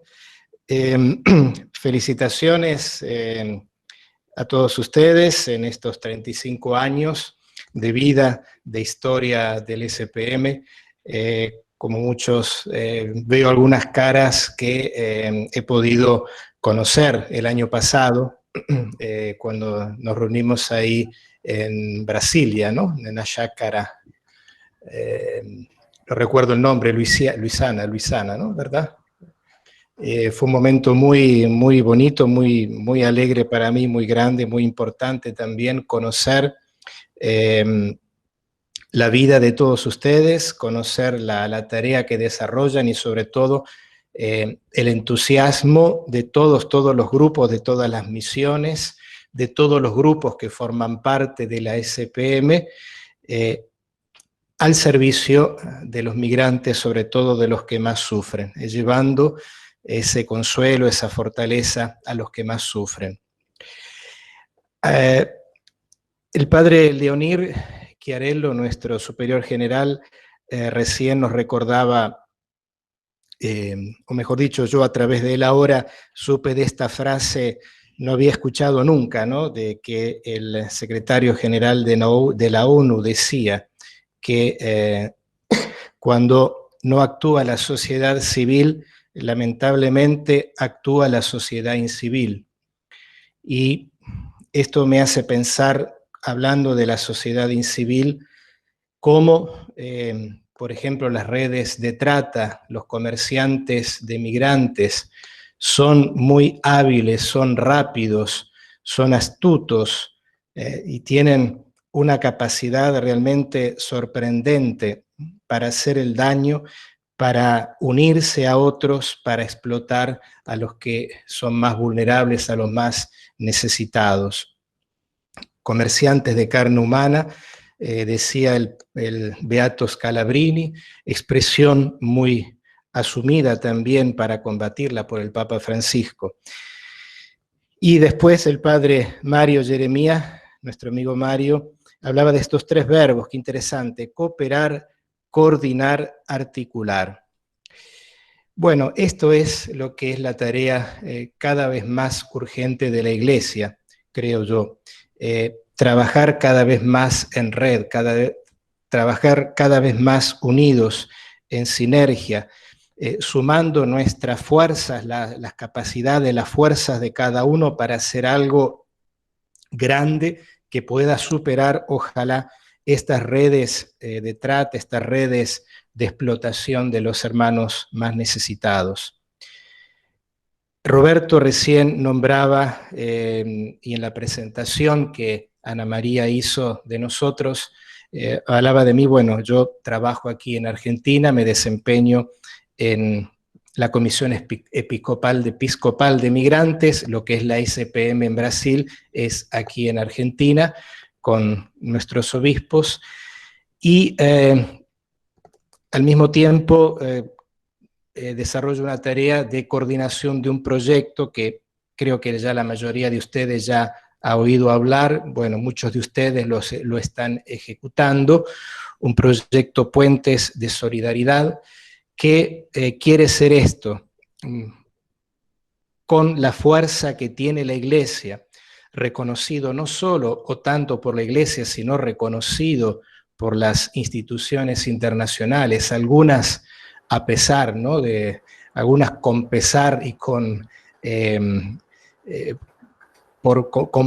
Felicitaciones a todos ustedes en estos 35 años de vida, de historia del SPM. Como muchos, veo algunas caras que he podido conocer el año pasado, cuando nos reunimos ahí en Brasilia, ¿no? En la chácara, no recuerdo el nombre, Luisana, ¿no? ¿Verdad? Fue un momento muy, muy bonito, muy, muy alegre para mí, muy grande, muy importante también conocer la vida de todos ustedes, conocer la tarea que desarrollan y sobre todo el entusiasmo de todos los grupos, de todas las misiones, de todos los grupos que forman parte de la SPM, al servicio de los migrantes, sobre todo de los que más sufren, llevando ese consuelo, esa fortaleza a los que más sufren. El padre Leonir Chiarello, nuestro superior general, recién nos recordaba, o mejor dicho, yo a través de él ahora supe de esta frase, no había escuchado nunca, ¿no? De que el secretario general de la ONU decía que cuando no actúa la sociedad civil, lamentablemente actúa la sociedad incivil. Y esto me hace pensar, hablando de la sociedad incivil, cómo, por ejemplo, las redes de trata, los comerciantes de migrantes, son muy hábiles, son rápidos, son astutos y tienen una capacidad realmente sorprendente para hacer el daño, para unirse a otros, para explotar a los que son más vulnerables, a los más necesitados. Comerciantes de carne humana, decía el beato Scalabrini, expresión muy asumida también para combatirla por el Papa Francisco. Y después el padre Mario Jeremías, nuestro amigo Mario, hablaba de estos tres verbos, qué interesante: cooperar, coordinar, articular. Bueno, esto es lo que es la tarea cada vez más urgente de la Iglesia, creo yo. Trabajar cada vez más en red, trabajar cada vez más unidos, en sinergia, sumando nuestras fuerzas, las capacidades, las fuerzas de cada uno para hacer algo grande que pueda superar, ojalá, estas redes de trata, estas redes de explotación de los hermanos más necesitados. Roberto recién nombraba, y en la presentación que Ana María hizo de nosotros, hablaba de mí. Bueno, yo trabajo aquí en Argentina, me desempeño en la Comisión Episcopal de Migrantes, lo que es la SPM en Brasil es aquí en Argentina, con nuestros obispos, y al mismo tiempo desarrollo una tarea de coordinación de un proyecto que creo que ya la mayoría de ustedes ya ha oído hablar, bueno, muchos de ustedes lo están ejecutando, un proyecto Puentes de Solidaridad que quiere ser esto, con la fuerza que tiene la Iglesia, reconocido no solo o tanto por la Iglesia, sino reconocido por las instituciones internacionales, algunas a pesar, ¿no?, algunas con pesar y con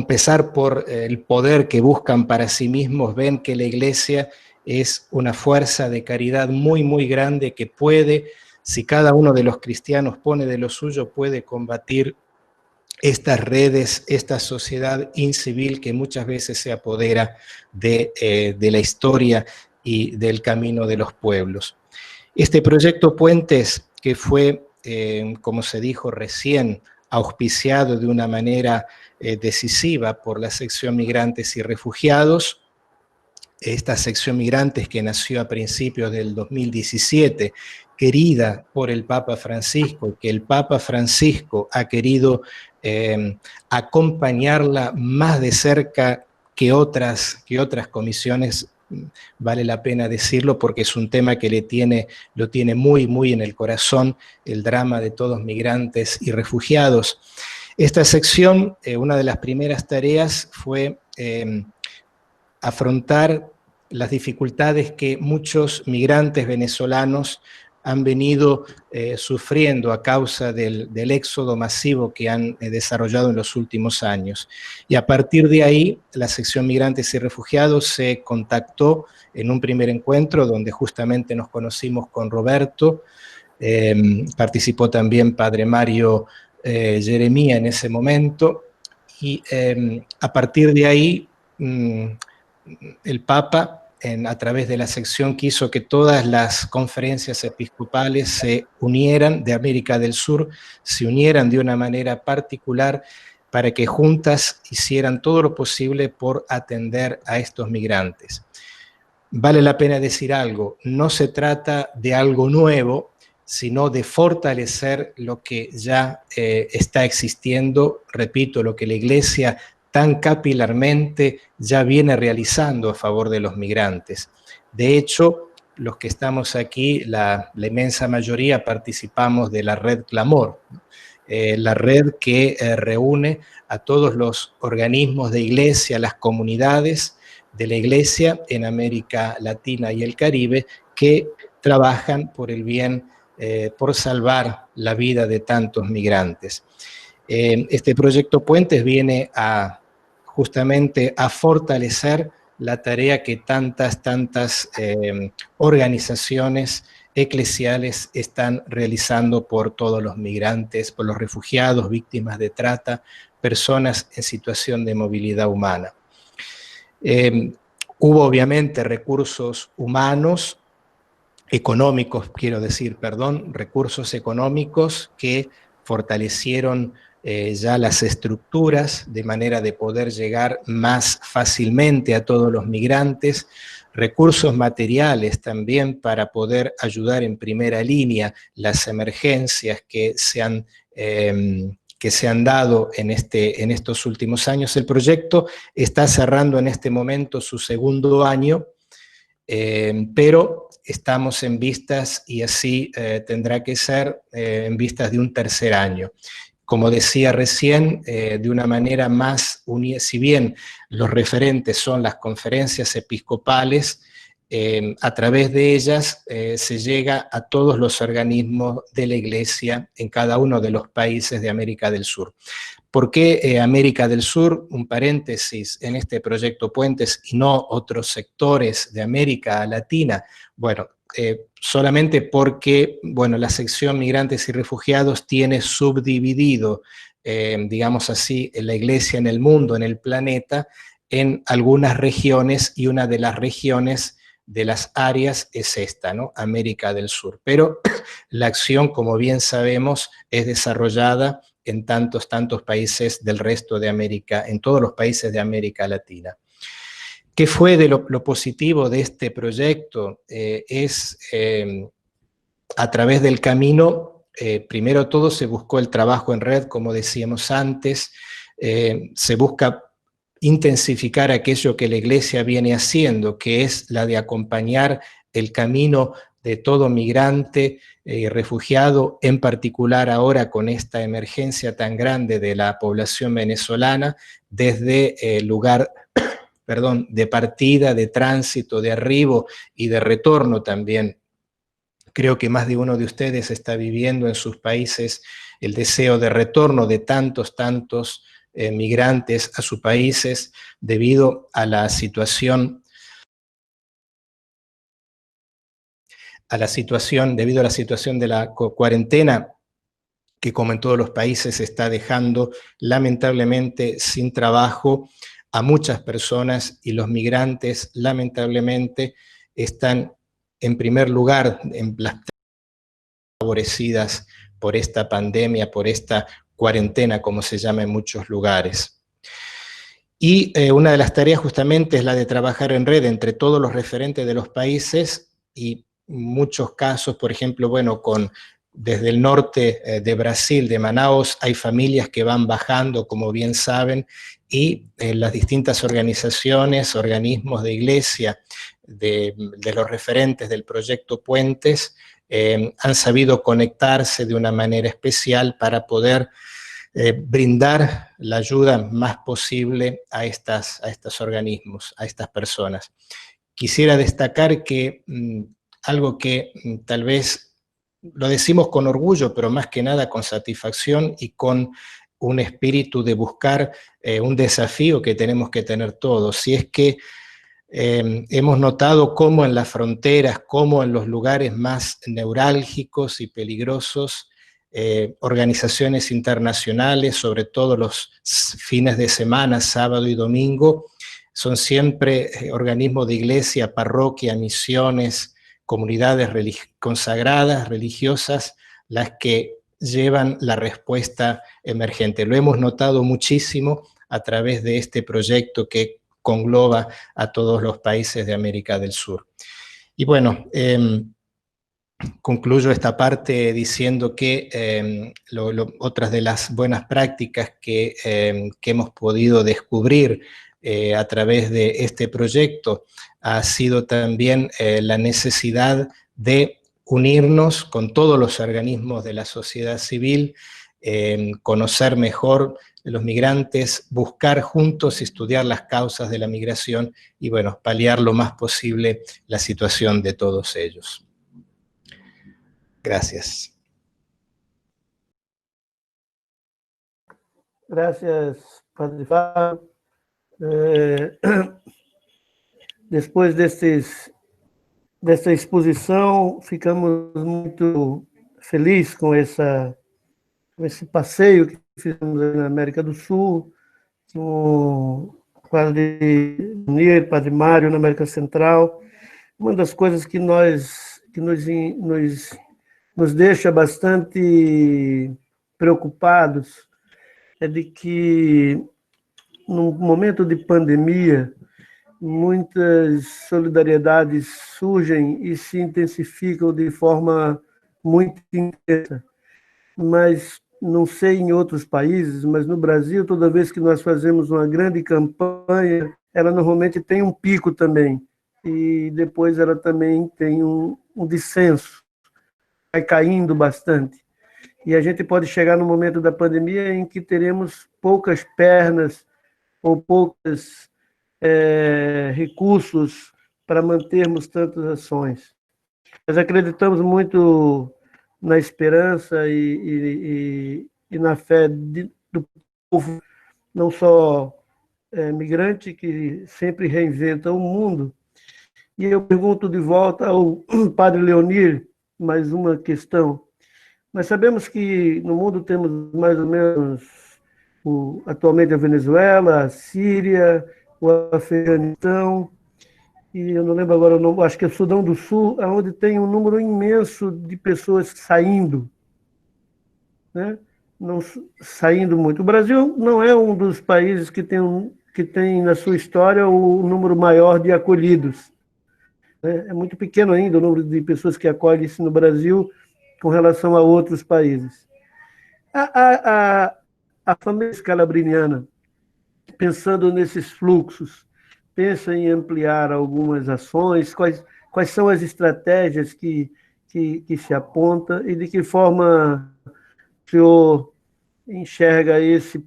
pesar por el poder que buscan para sí mismos, ven que la Iglesia es una fuerza de caridad muy, muy grande que puede, si cada uno de los cristianos pone de lo suyo, puede combatir estas redes, esta sociedad incivil que muchas veces se apodera de la historia y del camino de los pueblos. Este proyecto Puentes, que fue, como se dijo recién, auspiciado de una manera decisiva por la sección Migrantes y Refugiados, esta sección Migrantes que nació a principios del 2017, querida por el Papa Francisco, que el Papa Francisco ha querido acompañarla más de cerca que otras comisiones, vale la pena decirlo porque es un tema que lo tiene muy, muy en el corazón, el drama de todos migrantes y refugiados. Esta sección, una de las primeras tareas fue afrontar las dificultades que muchos migrantes venezolanos han venido sufriendo a causa del éxodo masivo que han desarrollado en los últimos años. Y a partir de ahí, la sección Migrantes y Refugiados se contactó en un primer encuentro donde justamente nos conocimos con Roberto, participó también Padre Mario Jeremía en ese momento, y a partir de ahí el Papa, a través de la sección, quiso que todas las conferencias episcopales se unieran, de América del Sur, se unieran de una manera particular para que juntas hicieran todo lo posible por atender a estos migrantes. Vale la pena decir algo, no se trata de algo nuevo, sino de fortalecer lo que ya está existiendo, repito, lo que la Iglesia tan capilarmente ya viene realizando a favor de los migrantes. De hecho, los que estamos aquí, la inmensa mayoría participamos de la red Clamor, la red que reúne a todos los organismos de Iglesia, las comunidades de la Iglesia en América Latina y el Caribe, que trabajan por el bien, por salvar la vida de tantos migrantes. Este proyecto Puentes viene justamente a fortalecer la tarea que tantas organizaciones eclesiales están realizando por todos los migrantes, por los refugiados, víctimas de trata, personas en situación de movilidad humana. Hubo obviamente recursos humanos, económicos, recursos económicos que fortalecieron ya las estructuras de manera de poder llegar más fácilmente a todos los migrantes, recursos materiales también para poder ayudar en primera línea las emergencias que se han dado en estos últimos años. El proyecto está cerrando en este momento su segundo año, pero estamos en vistas, y así tendrá que ser, en vistas de un tercer año. Como decía recién, de una manera más unida, si bien los referentes son las conferencias episcopales, a través de ellas se llega a todos los organismos de la Iglesia en cada uno de los países de América del Sur. ¿Por qué América del Sur? Un paréntesis en este proyecto Puentes y no otros sectores de América Latina. Bueno, solamente porque, bueno, la sección Migrantes y Refugiados tiene subdividido, digamos así, la Iglesia en el mundo, en el planeta, en algunas regiones, y una de las regiones de las áreas es esta, ¿no? América del Sur. Pero la acción, como bien sabemos, es desarrollada en tantos países del resto de América, en todos los países de América Latina. ¿Qué fue de lo positivo de este proyecto? A través del camino, primero todo se buscó el trabajo en red, como decíamos antes, se busca intensificar aquello que la Iglesia viene haciendo, que es la de acompañar el camino de todo migrante y refugiado, en particular ahora con esta emergencia tan grande de la población venezolana, desde el lugar de partida, de tránsito, de arribo y de retorno también. Creo que más de uno de ustedes está viviendo en sus países el deseo de retorno de tantos migrantes a sus países debido a la situación de la cuarentena, que como en todos los países está dejando lamentablemente sin trabajo a muchas personas, y los migrantes lamentablemente están en primer lugar en las favorecidas por esta pandemia, por esta cuarentena, como se llama en muchos lugares. Y una de las tareas justamente es la de trabajar en red entre todos los referentes de los países, y muchos casos, por ejemplo, bueno, desde el norte de Brasil, de Manaus, hay familias que van bajando, como bien saben, y las distintas organizaciones, organismos de iglesia, de los referentes del proyecto Puentes, han sabido conectarse de una manera especial para poder brindar la ayuda más posible a estos organismos, a estas personas. Quisiera destacar que algo que tal vez lo decimos con orgullo, pero más que nada con satisfacción y con un espíritu de buscar un desafío que tenemos que tener todos, si es que hemos notado cómo en las fronteras, cómo en los lugares más neurálgicos y peligrosos, organizaciones internacionales, sobre todo los fines de semana, sábado y domingo, son siempre organismos de iglesia, parroquia, misiones, comunidades consagradas, religiosas, las que llevan la respuesta emergente. Lo hemos notado muchísimo a través de este proyecto que congloba a todos los países de América del Sur. Y bueno, concluyo esta parte diciendo que otras de las buenas prácticas que hemos podido descubrir a través de este proyecto ha sido también la necesidad de unirnos con todos los organismos de la sociedad civil, conocer mejor los migrantes, buscar juntos estudiar las causas de la migración y, bueno, paliar lo más posible la situación de todos ellos. Gracias. Gracias, Padre Fábio. Depois desta exposição, ficamos muito felizes com esse passeio que fizemos na América do Sul, com o Padre Leonir, Padre Mário na América Central. Uma das coisas que nos deixa bastante preocupados é de que, num momento de pandemia, muitas solidariedades surgem e se intensificam de forma muito intensa. Mas, não sei em outros países, mas no Brasil, toda vez que nós fazemos uma grande campanha, ela normalmente tem um pico também, e depois ela também tem um descenso, vai caindo bastante. E a gente pode chegar no momento da pandemia em que teremos poucas pernas ou poucos recursos para mantermos tantas ações. Nós acreditamos muito na esperança e na fé do povo, não só migrante, que sempre reinventa o mundo. E eu pergunto de volta ao Padre Leonir, mais uma questão. Nós sabemos que no mundo temos mais ou menos, atualmente, a Venezuela, a Síria, o Afeganistão, e eu não lembro agora o nome, acho que é o Sudão do Sul, onde tem um número imenso de pessoas saindo, né? Não, saindo muito. O Brasil não é um dos países que tem na sua história o número maior de acolhidos. É muito pequeno ainda o número de pessoas que acolhem-se no Brasil com relação a outros países. A família escalabriniana, pensando nesses fluxos, pensa em ampliar algumas ações? Quais quais são as estratégias que se aponta e de que forma o senhor enxerga esse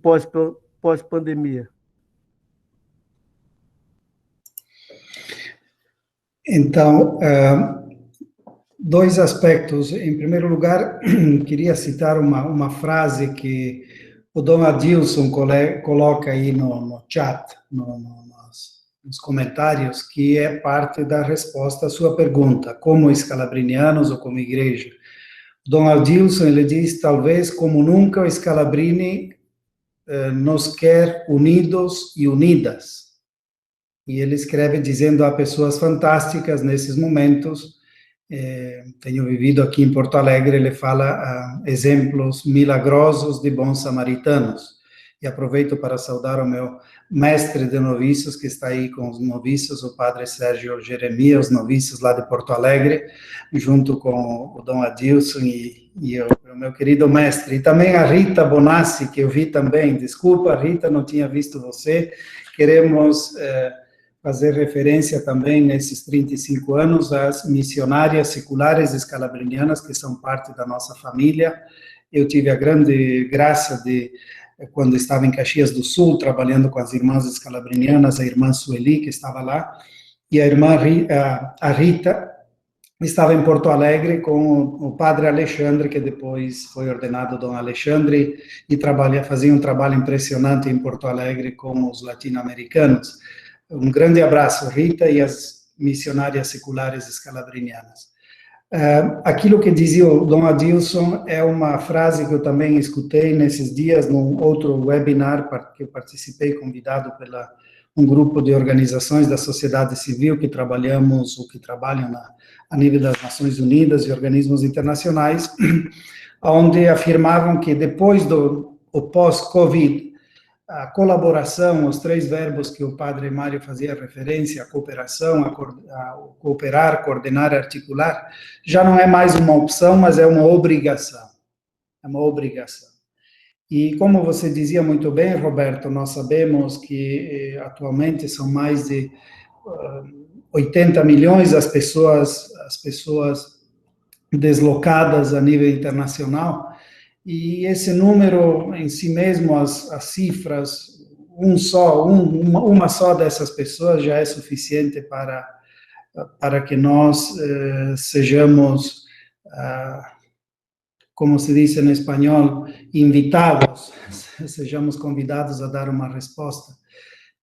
pós-pandemia? Então, dois aspectos. Em primeiro lugar, queria citar uma frase que o Dom Adilson coloca aí no chat, nos comentários, que é parte da resposta à sua pergunta, como escalabrinianos ou como igreja. O Dom Adilson, ele diz, talvez como nunca o Scalabrini nos quer unidos e unidas. E ele escreve dizendo, há pessoas fantásticas nesses momentos. Tenho vivido aqui em Porto Alegre, ele fala exemplos milagrosos de bons samaritanos. E aproveito para saudar o meu mestre de noviços, que está aí com os noviços, o padre Sérgio Jeremias, os noviços lá de Porto Alegre, junto com o Dom Adilson e o meu querido mestre. E também a Rita Bonassi, que eu vi também. Desculpa, Rita, não tinha visto você. Queremos fazer referência também, nesses 35 anos, às missionárias seculares escalabrinianas, que são parte da nossa família. Eu tive a grande graça de, quando estava em Caxias do Sul, trabalhando com as irmãs escalabrinianas, a irmã Sueli, que estava lá, e a irmã a Rita estava em Porto Alegre com o padre Alexandre, que depois foi ordenado Dom Alexandre, e fazia um trabalho impressionante em Porto Alegre com os latino-americanos. Um grande abraço, Rita, e as missionárias seculares escalabrinianas. Aquilo que dizia o Dom Adilson é uma frase que eu também escutei nesses dias, num outro webinar que eu participei, convidado por um grupo de organizações da sociedade civil que trabalham a nível das Nações Unidas e organismos internacionais, onde afirmavam que depois do pós-Covid, a colaboração, os três verbos que o padre Mário fazia referência, a cooperação, a cooperar, coordenar, articular, já não é mais uma opção, mas é uma obrigação. É uma obrigação. E como você dizia muito bem, Roberto, nós sabemos que atualmente são mais de 80 milhões as pessoas deslocadas a nível internacional. E esse número em si mesmo, as cifras, uma só dessas pessoas já é suficiente para que nós sejamos, como se diz em espanhol, invitados, sejamos convidados a dar uma resposta.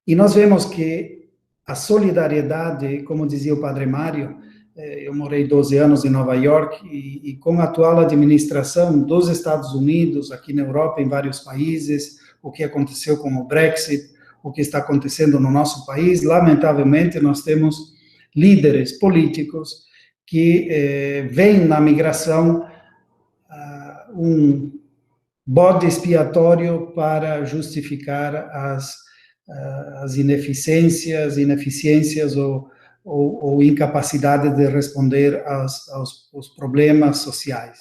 E nós vemos que a solidariedade, como dizia o padre Mário, eu morei 12 anos em Nova York e com a atual administração dos Estados Unidos, aqui na Europa, em vários países, o que aconteceu com o Brexit, o que está acontecendo no nosso país, lamentavelmente nós temos líderes políticos que veem na migração um bode expiatório para justificar as ineficiências ou incapacidade de responder aos problemas sociais.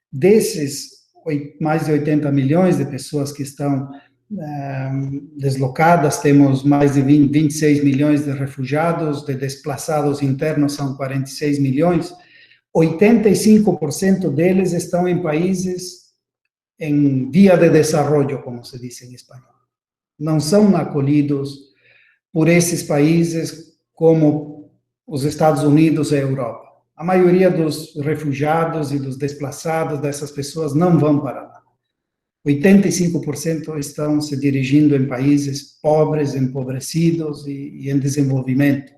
Desses mais de 80 milhões de pessoas que estão deslocadas, temos mais de 26 milhões de refugiados, de desplaçados internos são 46 milhões, 85% deles estão em países em via de desenvolvimento, como se diz em espanhol. Não são acolhidos por esses países como os Estados Unidos e a Europa. A maioria dos refugiados e dos desplaçados dessas pessoas não vão para lá. 85% estão se dirigindo em países pobres, empobrecidos e em desenvolvimento.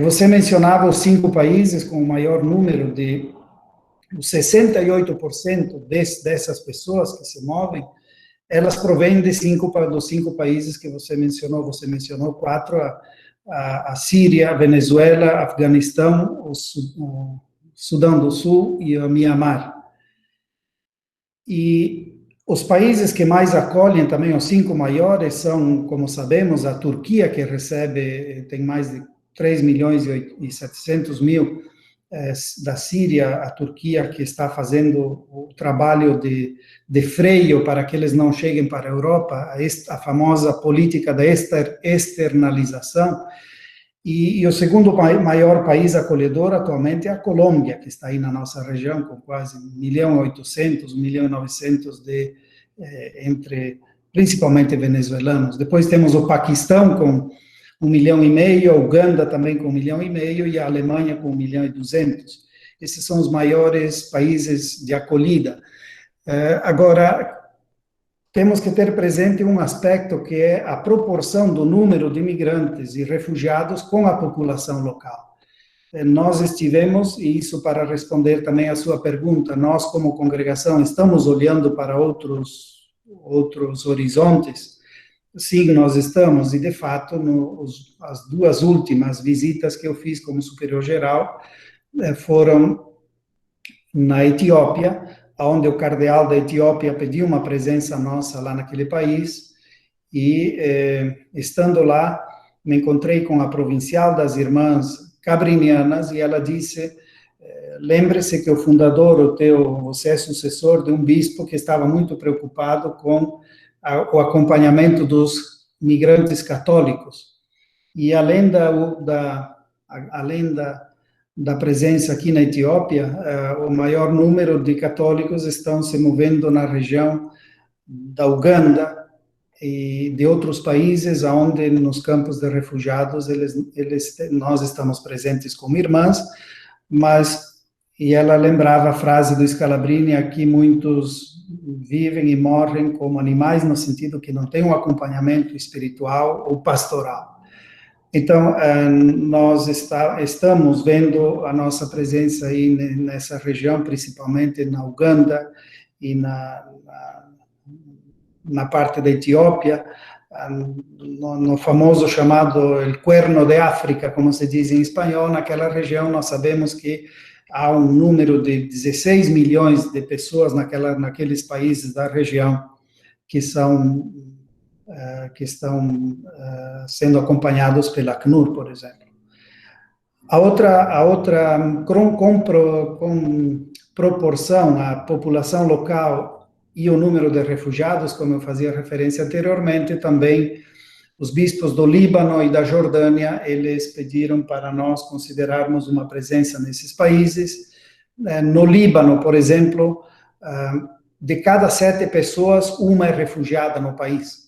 Você mencionava os 5 países com o maior número de 68% dessas pessoas que se movem, elas provêm dos 5 países que você mencionou. Você mencionou 4, a Síria, a Venezuela, Afeganistão, o Sudão do Sul e o Mianmar. E os países que mais acolhem também, os 5 maiores, são, como sabemos, a Turquia, que tem mais de 3 milhões e 700 mil da Síria, a Turquia, que está fazendo o trabalho de freio para que eles não cheguem para a Europa, a famosa política da externalização. E o segundo maior país acolhedor atualmente é a Colômbia, que está aí na nossa região, com quase 1.800.000, 1.900.000 entre principalmente venezuelanos. Depois temos o Paquistão com 1,5 milhão, a Uganda também com 1,5 milhão e a Alemanha com 1,2 milhão. Esses são os maiores países de acolhida. Agora, temos que ter presente um aspecto que é a proporção do número de imigrantes e refugiados com a população local. Nós estivemos, e isso para responder também à sua pergunta, nós como congregação estamos olhando para outros horizontes. Sim, nós estamos, e de fato, as 2 últimas visitas que eu fiz como superior geral foram na Etiópia, onde o cardeal da Etiópia pediu uma presença nossa lá naquele país, e estando lá, me encontrei com a provincial das Irmãs Cabrinianas, e ela disse, lembre-se que o fundador, você é sucessor de um bispo que estava muito preocupado com o acompanhamento dos migrantes católicos, e além da presença aqui na Etiópia, o maior número de católicos estão se movendo na região da Uganda e de outros países, onde nos campos de refugiados nós estamos presentes como irmãs, e ela lembrava a frase do Scalabrini, aqui muitos vivem e morrem como animais, no sentido que não tem um acompanhamento espiritual ou pastoral. Então, nós estamos vendo a nossa presença aí nessa região, principalmente na Uganda e na parte da Etiópia, no famoso chamado El Cuerno de África, como se diz em espanhol. Naquela região nós sabemos que há um número de 16 milhões de pessoas naqueles países da região que estão sendo acompanhados pela Acnur, por exemplo. A outra com proporção à população local e o número de refugiados, como eu fazia referência anteriormente, também os bispos do Líbano e da Jordânia, eles pediram para nós considerarmos uma presença nesses países. No Líbano, por exemplo, de cada 7 pessoas, uma é refugiada no país.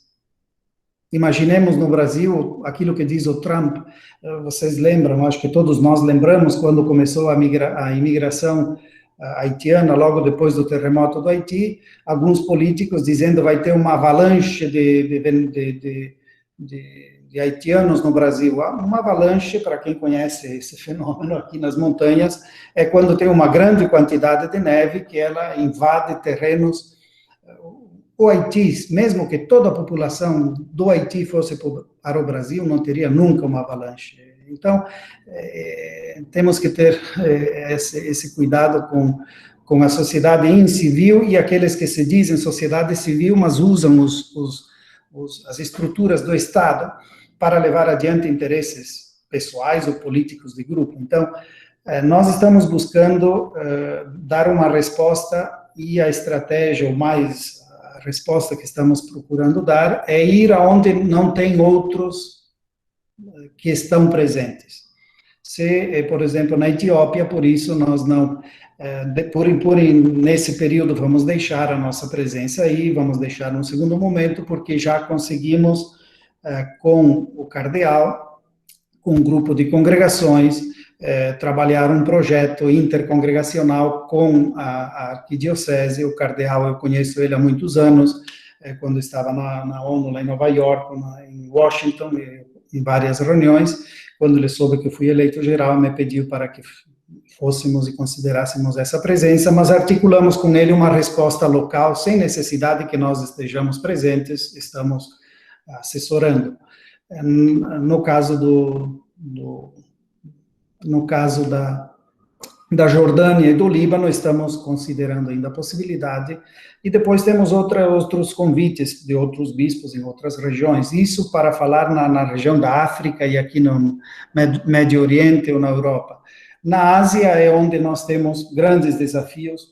Imaginemos no Brasil aquilo que diz o Trump. Vocês lembram, acho que todos nós lembramos, quando começou a imigração haitiana, logo depois do terremoto do Haiti, alguns políticos dizendo vai ter uma avalanche de haitianos no Brasil. Uma avalanche, para quem conhece esse fenômeno aqui nas montanhas, é quando tem uma grande quantidade de neve que ela invade terrenos. O Haiti, mesmo que toda a população do Haiti fosse para o Brasil, não teria nunca uma avalanche. Então, temos que ter esse cuidado com a sociedade incivil e aqueles que se dizem sociedade civil, mas usam as estruturas do Estado para levar adiante interesses pessoais ou políticos de grupo. Então, nós estamos buscando dar uma resposta, e a estratégia, a resposta que estamos procurando dar é ir aonde não tem outros que estão presentes. Por exemplo, na Etiópia, por isso nós não, nesse período vamos deixar a nossa presença aí, vamos deixar num segundo momento, porque já conseguimos, com o cardeal, com um grupo de congregações, trabalhar um projeto intercongregacional com a arquidiocese. O cardeal, eu conheço ele há muitos anos, quando estava na ONU, lá em Nova York, em Washington, em várias reuniões. Quando ele soube que eu fui eleito geral, me pediu para que fôssemos e considerássemos essa presença, mas articulamos com ele uma resposta local, sem necessidade que nós estejamos presentes, estamos assessorando. No caso da Jordânia e do Líbano, estamos considerando ainda a possibilidade, e depois temos outros convites de outros bispos em outras regiões, isso para falar na região da África e aqui no Médio Oriente ou na Europa. Na Ásia é onde nós temos grandes desafios.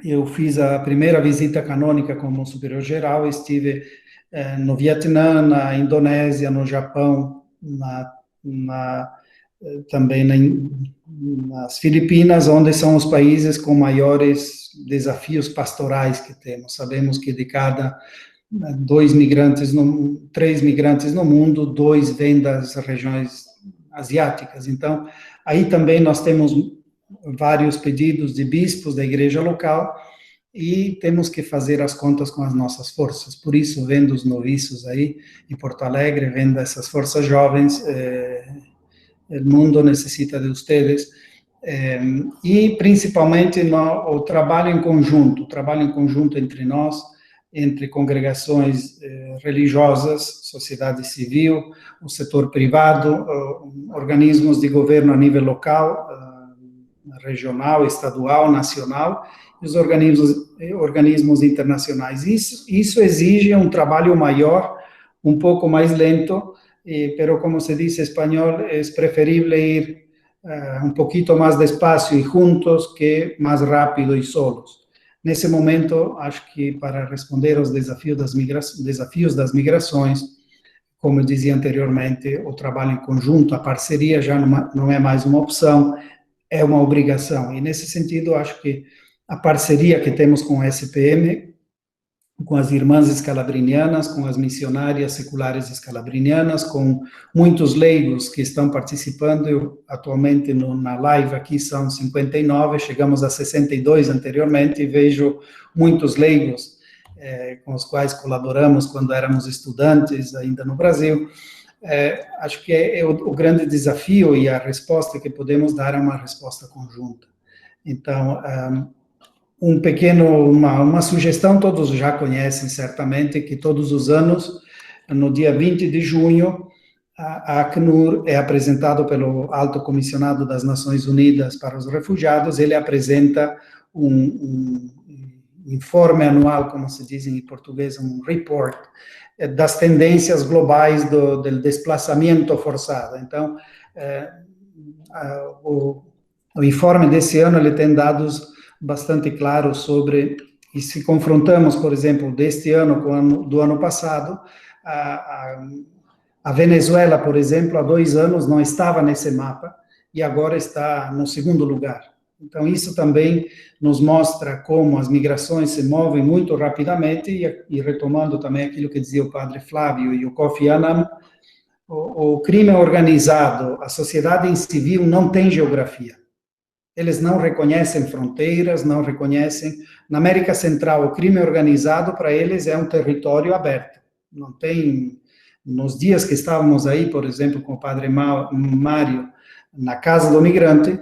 Eu fiz a primeira visita canônica como superior geral, estive no Vietnã, na Indonésia, no Japão, também nas Filipinas, onde são os países com maiores desafios pastorais que temos. Sabemos que de cada 3 migrantes no mundo, 2 vêm das regiões asiáticas. Então, aí também nós temos vários pedidos de bispos da igreja local e temos que fazer as contas com as nossas forças. Por isso, vendo os noviços aí em Porto Alegre, vendo essas forças jovens, o mundo necessita de vocês, e principalmente o trabalho em conjunto entre nós, entre congregações religiosas, sociedade civil, o setor privado, organismos de governo a nível local, regional, estadual, nacional, e os organismos internacionais. Isso exige um trabalho maior, um pouco mais lento, pero como se diz em espanhol, é preferível ir um pouquinho mais despacio e juntos que mais rápido e solos. Nesse momento, acho que para responder aos desafios das migrações, como eu dizia anteriormente, o trabalho em conjunto, a parceria já não é mais uma opção, é uma obrigação. E nesse sentido, acho que a parceria que temos com o SPM, com as irmãs escalabrinianas, com as missionárias seculares escalabrinianas, com muitos leigos que estão participando. Atualmente na live aqui são 59, chegamos a 62 anteriormente, e vejo muitos leigos com os quais colaboramos quando éramos estudantes ainda no Brasil. Acho que é o grande desafio, e a resposta que podemos dar é uma resposta conjunta. Então, uma sugestão, todos já conhecem certamente, que todos os anos, no dia 20 de junho, a Acnur é apresentado pelo Alto Comissionado das Nações Unidas para os Refugiados. Ele apresenta um informe anual, como se diz em português, um report, das tendências globais do desplazamento forçado. Então, o informe desse ano, ele tem dados bastante claros sobre, e se confrontamos, por exemplo, deste ano com do ano passado, a Venezuela, por exemplo, há 2 anos não estava nesse mapa, e agora está no 2º lugar. Então, isso também nos mostra como as migrações se movem muito rapidamente, e retomando também aquilo que dizia o padre Flávio e o Kofi Annan, o crime organizado, a sociedade em civil não tem geografia. Eles não reconhecem fronteiras, não reconhecem. Na América Central, o crime organizado, para eles, é um território aberto. Não tem. Nos dias que estávamos aí, por exemplo, com o padre Mário, na Casa do Migrante,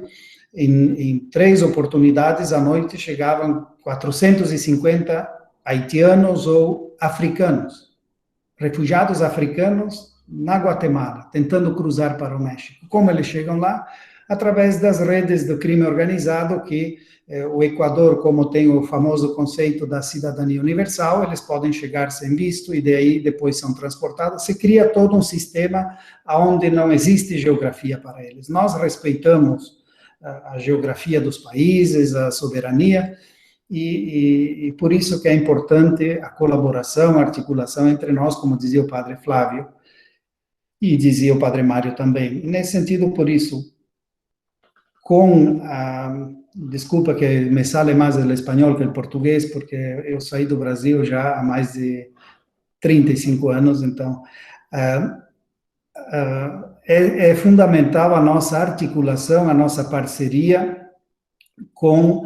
em 3 oportunidades, à noite, chegavam 450 haitianos ou africanos, refugiados africanos na Guatemala, tentando cruzar para o México. Como eles chegam lá? Através das redes do crime organizado, que o Equador, como tem o famoso conceito da cidadania universal, eles podem chegar sem visto e daí depois são transportados. Se cria todo um sistema onde não existe geografia para eles. Nós respeitamos a geografia dos países, a soberania, e por isso que é importante a colaboração, a articulação entre nós, como dizia o padre Flávio, e dizia o padre Mário também. Nesse sentido, por isso, desculpa que me sale mais o espanhol que o português, porque eu saí do Brasil já há mais de 35 anos, então é fundamental a nossa articulação, a nossa parceria com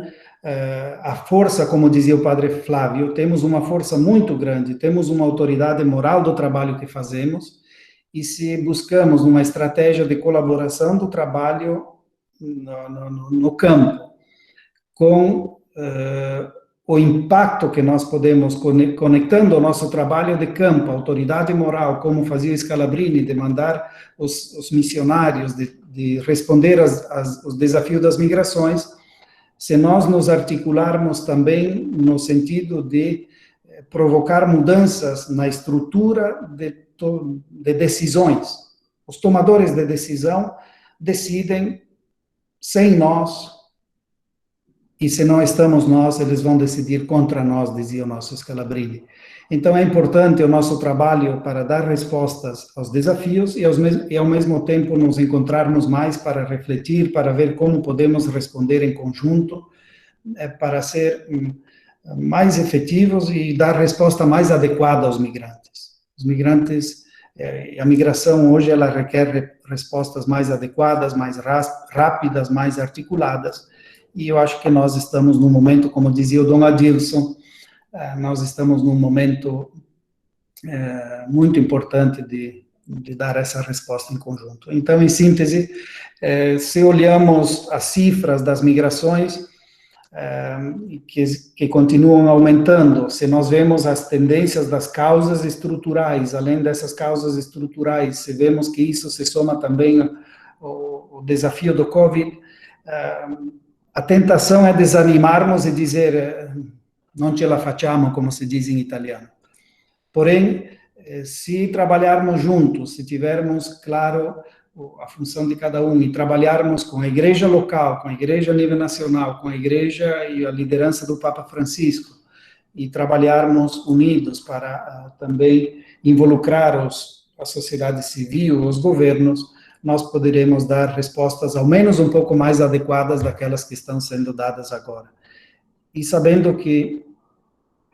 a força, como dizia o padre Flávio. Temos uma força muito grande, temos uma autoridade moral do trabalho que fazemos, e se buscamos uma estratégia de colaboração do trabalho no campo, com o impacto que nós podemos, conectando o nosso trabalho de campo, a autoridade moral, como fazia o Scalabrini, de mandar os missionários, de responder aos desafios das migrações, se nós nos articularmos também no sentido de provocar mudanças na estrutura de decisões. Os tomadores de decisão decidem sem nós, e se não estamos nós, eles vão decidir contra nós, dizia o nosso Scalabrini. Então, é importante o nosso trabalho para dar respostas aos desafios e, ao mesmo tempo, nos encontrarmos mais para refletir, para ver como podemos responder em conjunto, para ser mais efetivos e dar resposta mais adequada aos migrantes. Os migrantes, a migração hoje, ela requer respostas mais adequadas, mais rápidas, mais articuladas, e eu acho que nós estamos num momento, como dizia o Dom Adilson, nós estamos num momento muito importante de dar essa resposta em conjunto. Então, em síntese, se olhamos as cifras das migrações, que continuam aumentando, se nós vemos as tendências das causas estruturais, além dessas causas estruturais, se vemos que isso se soma também ao desafio do Covid, a tentação é desanimarmos e dizer non ce la facciamo, como se diz em italiano. Porém, se trabalharmos juntos, se tivermos claro a função de cada um e trabalharmos com a igreja local, com a igreja a nível nacional, com a igreja e a liderança do Papa Francisco, e trabalharmos unidos para também involucrar a sociedade civil, os governos, nós poderemos dar respostas ao menos um pouco mais adequadas daquelas que estão sendo dadas agora. E sabendo que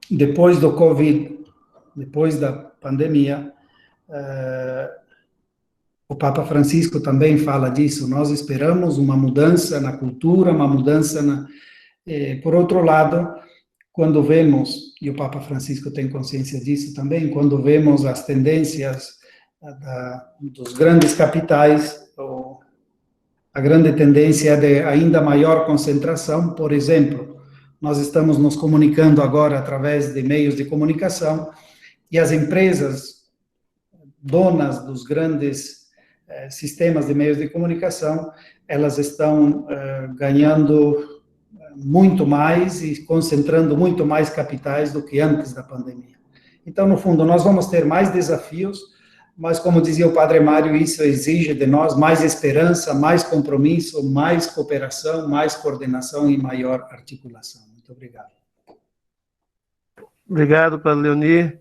depois do Covid, depois da pandemia, o Papa Francisco também fala disso, nós esperamos uma mudança na cultura, uma mudança por outro lado, quando vemos, e o Papa Francisco tem consciência disso também, quando vemos as tendências dos grandes capitais, a grande tendência é de ainda maior concentração. Por exemplo, nós estamos nos comunicando agora através de meios de comunicação, e as empresas donas dos grandes sistemas de meios de comunicação, elas estão ganhando muito mais e concentrando muito mais capitais do que antes da pandemia. Então, no fundo, nós vamos ter mais desafios, mas, como dizia o Padre Mário, isso exige de nós mais esperança, mais compromisso, mais cooperação, mais coordenação e maior articulação. Muito obrigado. Obrigado, Padre Leonir.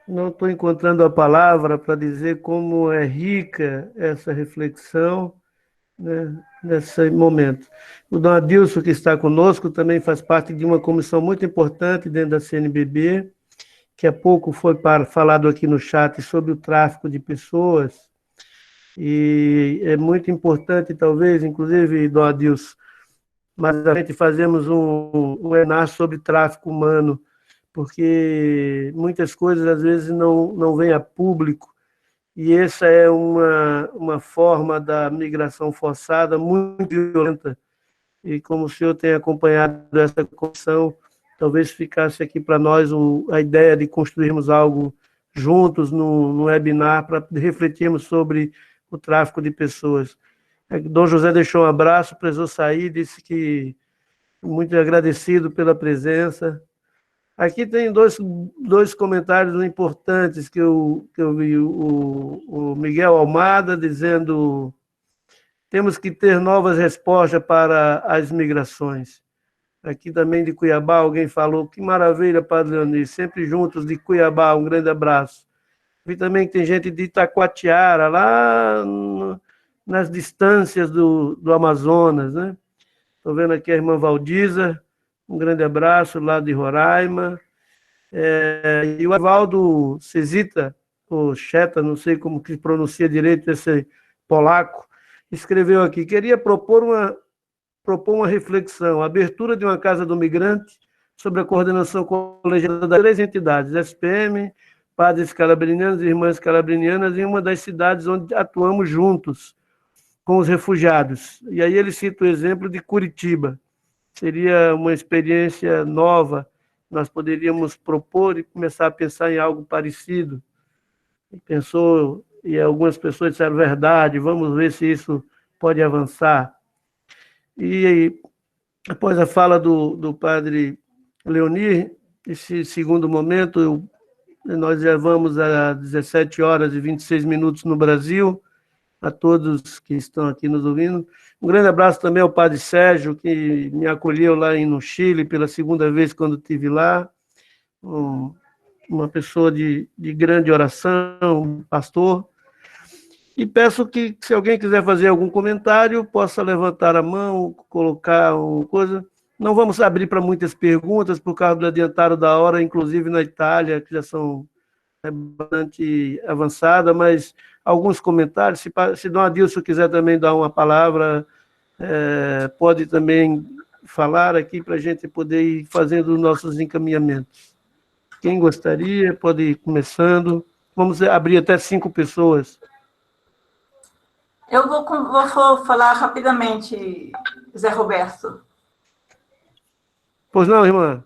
Não estou encontrando a palavra para dizer como é rica essa reflexão, né, nesse momento. O Dom Adilson, que está conosco, também faz parte de uma comissão muito importante dentro da CNBB, que há pouco foi falado aqui no chat sobre o tráfico de pessoas, e é muito importante, talvez, inclusive, Dom Adilson, mas a gente fazemos um ENAR sobre tráfico humano, porque muitas coisas, às vezes, não vêm a público, e essa é uma forma da migração forçada muito violenta, e como o senhor tem acompanhado essa comissão, talvez ficasse aqui para nós a ideia de construirmos algo juntos no webinar para refletirmos sobre o tráfico de pessoas. Dom José deixou um abraço, precisou sair, disse que muito agradecido pela presença. Aqui tem dois comentários importantes que eu vi. O Miguel Almada dizendo: temos que ter novas respostas para as migrações. Aqui também de Cuiabá, alguém falou: que maravilha, Padre Leonir, sempre juntos de Cuiabá, um grande abraço. Vi também que tem gente de Itacoatiara, lá nas distâncias do Amazonas, né? Estou vendo aqui a irmã Valdiza, um grande abraço lá de Roraima. E o Evaldo Cezita, ou Cheta, não sei como que pronuncia direito esse polaco, escreveu aqui: queria propor uma reflexão, a abertura de uma casa do migrante sobre a coordenação colegiada das 3 entidades, SPM, Padres Calabrinianos e Irmãs Calabrinianas, em uma das cidades onde atuamos juntos com os refugiados. E aí ele cita o exemplo de Curitiba. Seria uma experiência nova, nós poderíamos propor e começar a pensar em algo parecido. Pensou, e algumas pessoas disseram: verdade, vamos ver se isso pode avançar. E após a fala do Padre Leonir, esse segundo momento, eu Nós já vamos a 17 horas e 26 minutos no Brasil, a todos que estão aqui nos ouvindo. Um grande abraço também ao padre Sérgio, que me acolheu lá no Chile pela segunda vez quando estive lá. Uma pessoa de grande oração, um pastor. E peço que, se alguém quiser fazer algum comentário, possa levantar a mão, colocar uma coisa. Não vamos abrir para muitas perguntas, por causa do adiantado da hora, inclusive na Itália, que já são bastante avançadas, mas alguns comentários. Se Dom Adilson quiser também dar uma palavra, pode também falar aqui para a gente poder ir fazendo os nossos encaminhamentos. Quem gostaria, pode ir começando. Vamos abrir até 5 pessoas. Eu vou falar rapidamente, Zé Roberto. Pois não, irmã?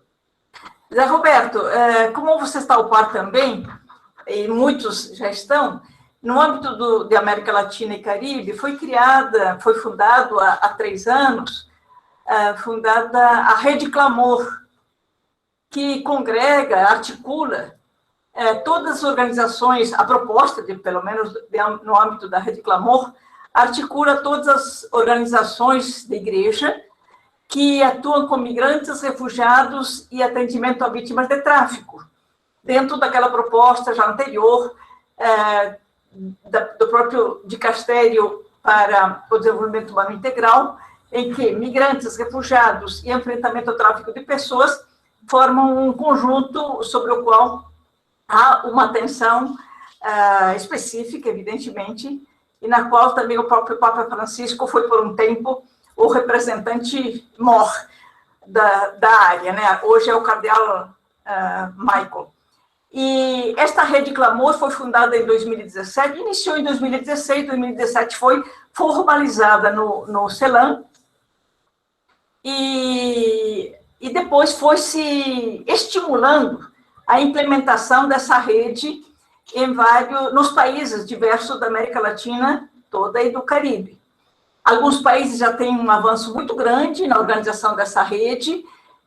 Zé Roberto, como você está ao par também, e muitos já estão, no âmbito de América Latina e Caribe, foi fundado há 3 anos, fundada a Rede Clamor, que congrega, articula todas as organizações, a proposta, pelo menos no âmbito da Rede Clamor, articula todas as organizações da igreja que atuam com migrantes, refugiados e atendimento a vítimas de tráfico, dentro daquela proposta já anterior do próprio dicastério para o desenvolvimento humano integral, em que migrantes, refugiados e enfrentamento ao tráfico de pessoas formam um conjunto sobre o qual há uma atenção específica, evidentemente, e na qual também o próprio Papa Francisco foi, por um tempo, o representante mor da área, né? Hoje é o cardeal Michael. E esta Rede Clamor foi fundada em 2017, iniciou em 2016, 2017 foi formalizada no CELAM, e depois foi se estimulando a implementação dessa rede nos países diversos da América Latina toda e do Caribe. Alguns países já têm um avanço muito grande na organização dessa rede,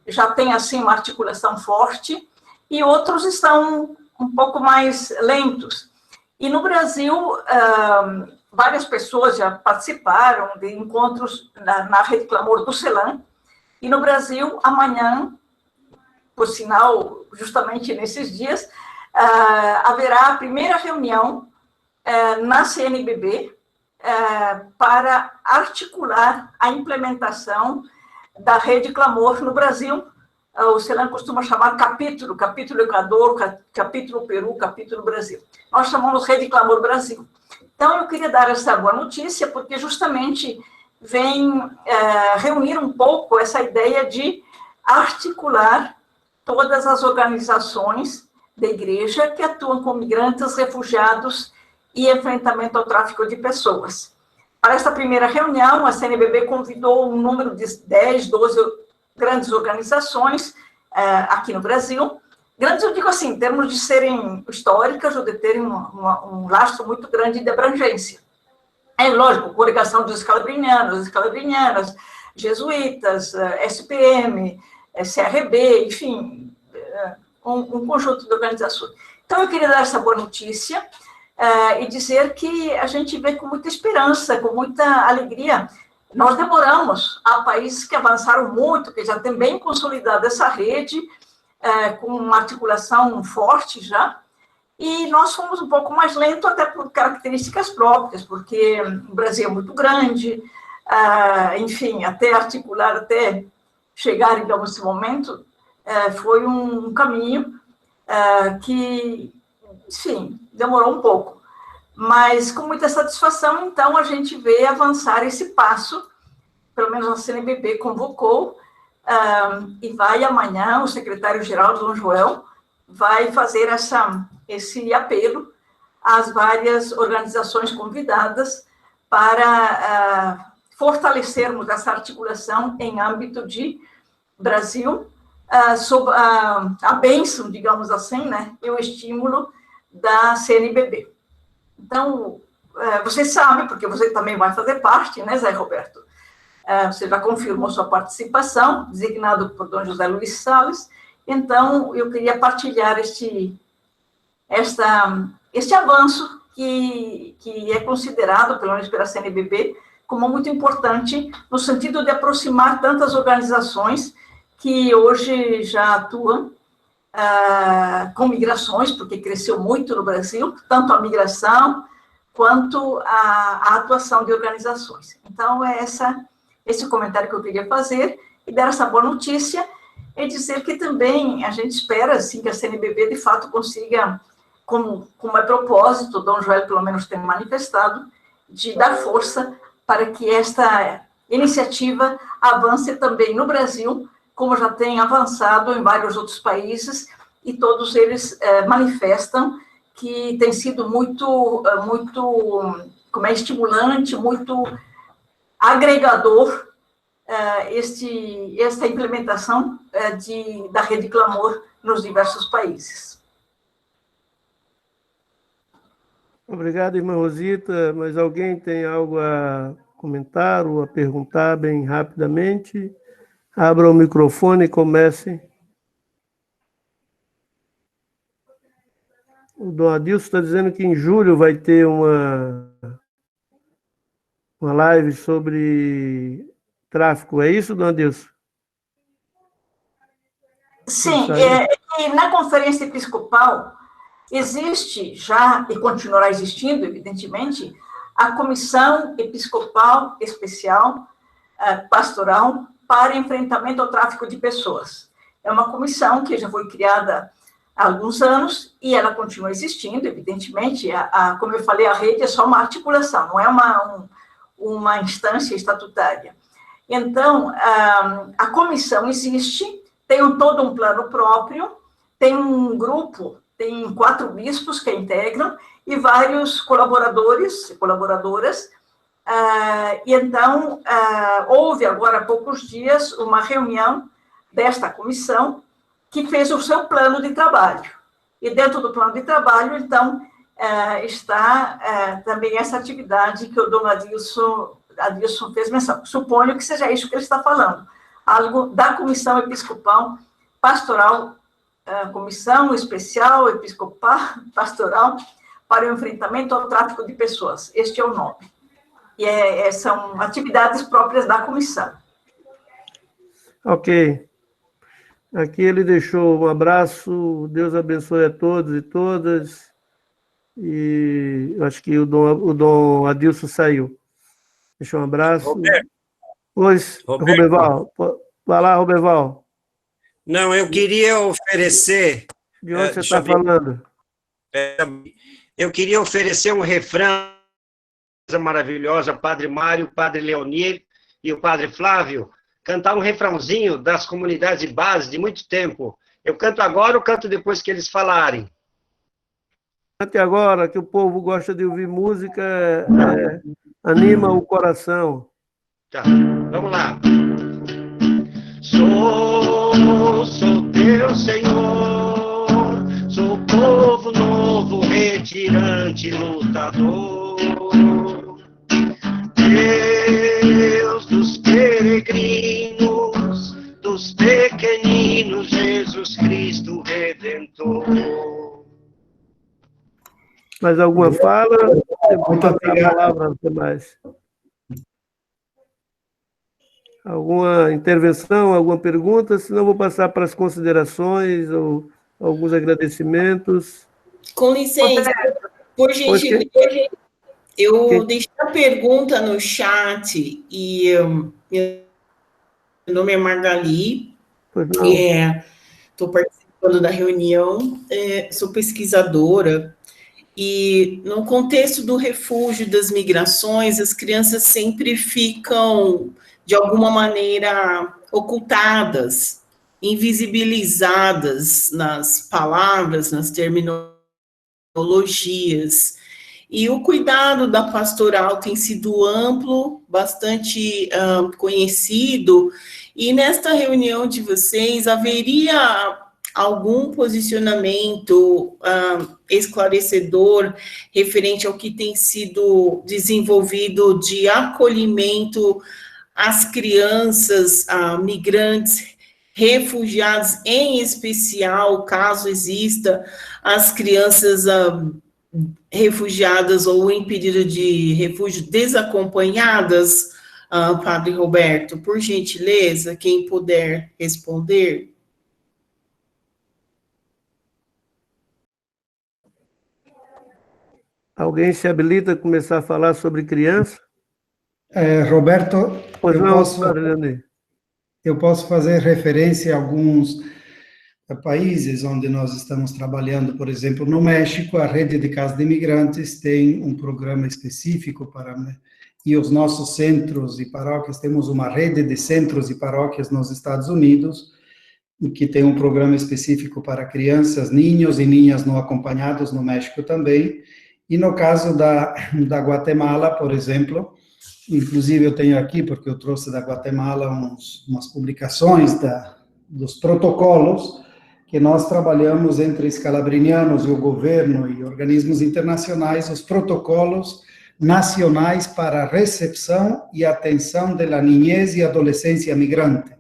já tem, assim, uma articulação forte, e outros estão um pouco mais lentos. E no Brasil, várias pessoas já participaram de encontros na Rede Clamor do CELAM, e no Brasil, amanhã, por sinal, justamente nesses dias, haverá a primeira reunião na CNBB para articular a implementação da Rede Clamor no Brasil. O CELAM costuma chamar capítulo Equador, capítulo Peru, capítulo Brasil. Nós chamamos Rede Clamor Brasil. Então, eu queria dar essa boa notícia, porque justamente vem reunir um pouco essa ideia de articular todas as organizações da igreja que atuam com migrantes, refugiados e enfrentamento ao tráfico de pessoas. Para esta primeira reunião, a CNBB convidou um número de 10, 12 grandes organizações aqui no Brasil. Grandes, eu digo assim, em termos de serem históricas ou de terem um lastro muito grande de abrangência. É lógico, congregação dos escalabrinianas, jesuítas, SPM, CRB, enfim, um conjunto de organizações. Então, eu queria dar essa boa notícia e dizer que a gente vê com muita esperança, com muita alegria. Nós demoramos, há países que avançaram muito, que já têm bem consolidado essa rede, com uma articulação forte já, e nós fomos um pouco mais lentos, até por características próprias, porque o Brasil é muito grande, enfim, até articular, até chegar, digamos, nesse momento, foi um caminho que, enfim, demorou um pouco. Mas, com muita satisfação, então, a gente vê avançar esse passo, pelo menos a CNBB convocou, e vai amanhã, o secretário-geral, Dom Joel, vai fazer esse apelo às várias organizações convidadas para fortalecermos essa articulação em âmbito de Brasil, sob a bênção, digamos assim, né, e o estímulo da CNBB. Então, você sabe, porque você também vai fazer parte, né, Zé Roberto? Você já confirmou sua participação, designado por Dom José Luiz Salles. Então, eu queria partilhar este avanço que é considerado, pelo menos pela CNBB, como muito importante, no sentido de aproximar tantas organizações que hoje já atuam com migrações, porque cresceu muito no Brasil, tanto a migração quanto a atuação de organizações. Então, é esse comentário que eu queria fazer, e dar essa boa notícia, e dizer que também a gente espera, assim, que a CNBB, de fato, consiga, como é propósito, o Dom Joel, pelo menos, tem manifestado, de dar força para que esta iniciativa avance também no Brasil, como já tem avançado em vários outros países, e todos eles manifestam que tem sido muito estimulante, muito agregador esta implementação da Rede Clamor nos diversos países. Obrigado, irmã Rosita. Mas alguém tem algo a comentar ou a perguntar bem rapidamente? Abra o microfone e comece. O Dom Adilson está dizendo que em julho vai ter uma live sobre tráfico. É isso, Dom Adilson? Sim, e na Conferência Episcopal existe já, e continuará existindo, evidentemente, a Comissão Episcopal Especial Pastoral para Enfrentamento ao Tráfico de Pessoas. É uma comissão que já foi criada há alguns anos, e ela continua existindo, evidentemente. Como eu falei, a rede é só uma articulação, não é uma instância estatutária. Então, a comissão existe, tem todo um plano próprio, tem um grupo, tem 4 bispos que a integram, e vários colaboradores e colaboradoras. E então, houve agora há poucos dias uma reunião desta comissão, que fez o seu plano de trabalho. E dentro do plano de trabalho, então, está também essa atividade que o Dom Adilson fez menção. Suponho que seja isso que ele está falando. Algo da Comissão Episcopal Pastoral, Comissão Especial Episcopal Pastoral para o Enfrentamento ao Tráfico de Pessoas. Este é o nome. E são atividades próprias da comissão. Ok. Aqui ele deixou um abraço, Deus abençoe a todos e todas, e eu acho que o Dom Adilson saiu. Deixou um abraço. Roberto. Pois, Roberval. Vai lá, Roberval. Não, eu queria oferecer... De onde você está falando? Eu queria oferecer um refrão maravilhosa, Padre Mário, Padre Leonir e o Padre Flávio, cantar um refrãozinho das comunidades de base de muito tempo. Eu canto agora ou canto depois que eles falarem? Cante agora, que o povo gosta de ouvir música, anima o coração. Tá, vamos lá. Sou teu Senhor, sou povo novo, retirante, lutador. Deus dos peregrinos, dos pequeninos, Jesus Cristo Redentor. Mais alguma fala? Muito obrigado. Mais. Alguma intervenção, alguma pergunta? Senão vou passar para as considerações ou alguns agradecimentos. Com licença, por gentileza, eu deixei a pergunta no chat e meu nome é Margali, estou participando da reunião, sou pesquisadora, e no contexto do refúgio das migrações, as crianças sempre ficam, de alguma maneira, ocultadas, invisibilizadas nas palavras, nas terminologias. E o cuidado da pastoral tem sido amplo, bastante conhecido, e nesta reunião de vocês, haveria algum posicionamento esclarecedor referente ao que tem sido desenvolvido de acolhimento às crianças migrantes refugiados, em especial, caso exista, as crianças refugiadas ou em pedido de refúgio desacompanhadas, Padre Roberto? Por gentileza, quem puder responder. Alguém se habilita a começar a falar sobre criança? Roberto, Pois eu não, posso... Padre Leonir. Eu posso fazer referência a alguns países onde nós estamos trabalhando. Por exemplo, no México, a rede de casas de imigrantes tem um programa específico para... E os nossos centros e paróquias, temos uma rede de centros e paróquias nos Estados Unidos, que tem um programa específico para crianças, ninhos e ninhas não acompanhados no México também. E no caso da Guatemala, por exemplo... Inclusive, eu tenho aqui, porque eu trouxe da Guatemala umas publicações dos protocolos que nós trabalhamos entre escalabrinianos e o governo e organismos internacionais, os protocolos nacionais para a recepção e atenção da niñez e adolescência migrante.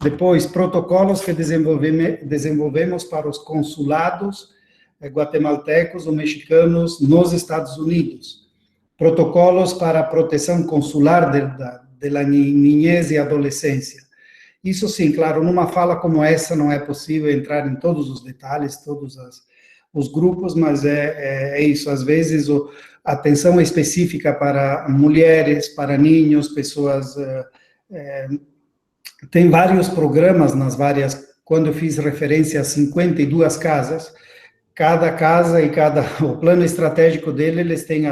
Depois, protocolos que desenvolvemos para os consulados guatemaltecos ou mexicanos nos Estados Unidos. Protocolos para a proteção consular da niñez e adolescência. Isso sim, claro, numa fala como essa não é possível entrar em todos os detalhes, todos os grupos, mas é isso, às vezes a atenção específica para mulheres, para ninhos, pessoas... tem vários programas quando eu fiz referência a 52 casas, cada casa e o plano estratégico dele, eles têm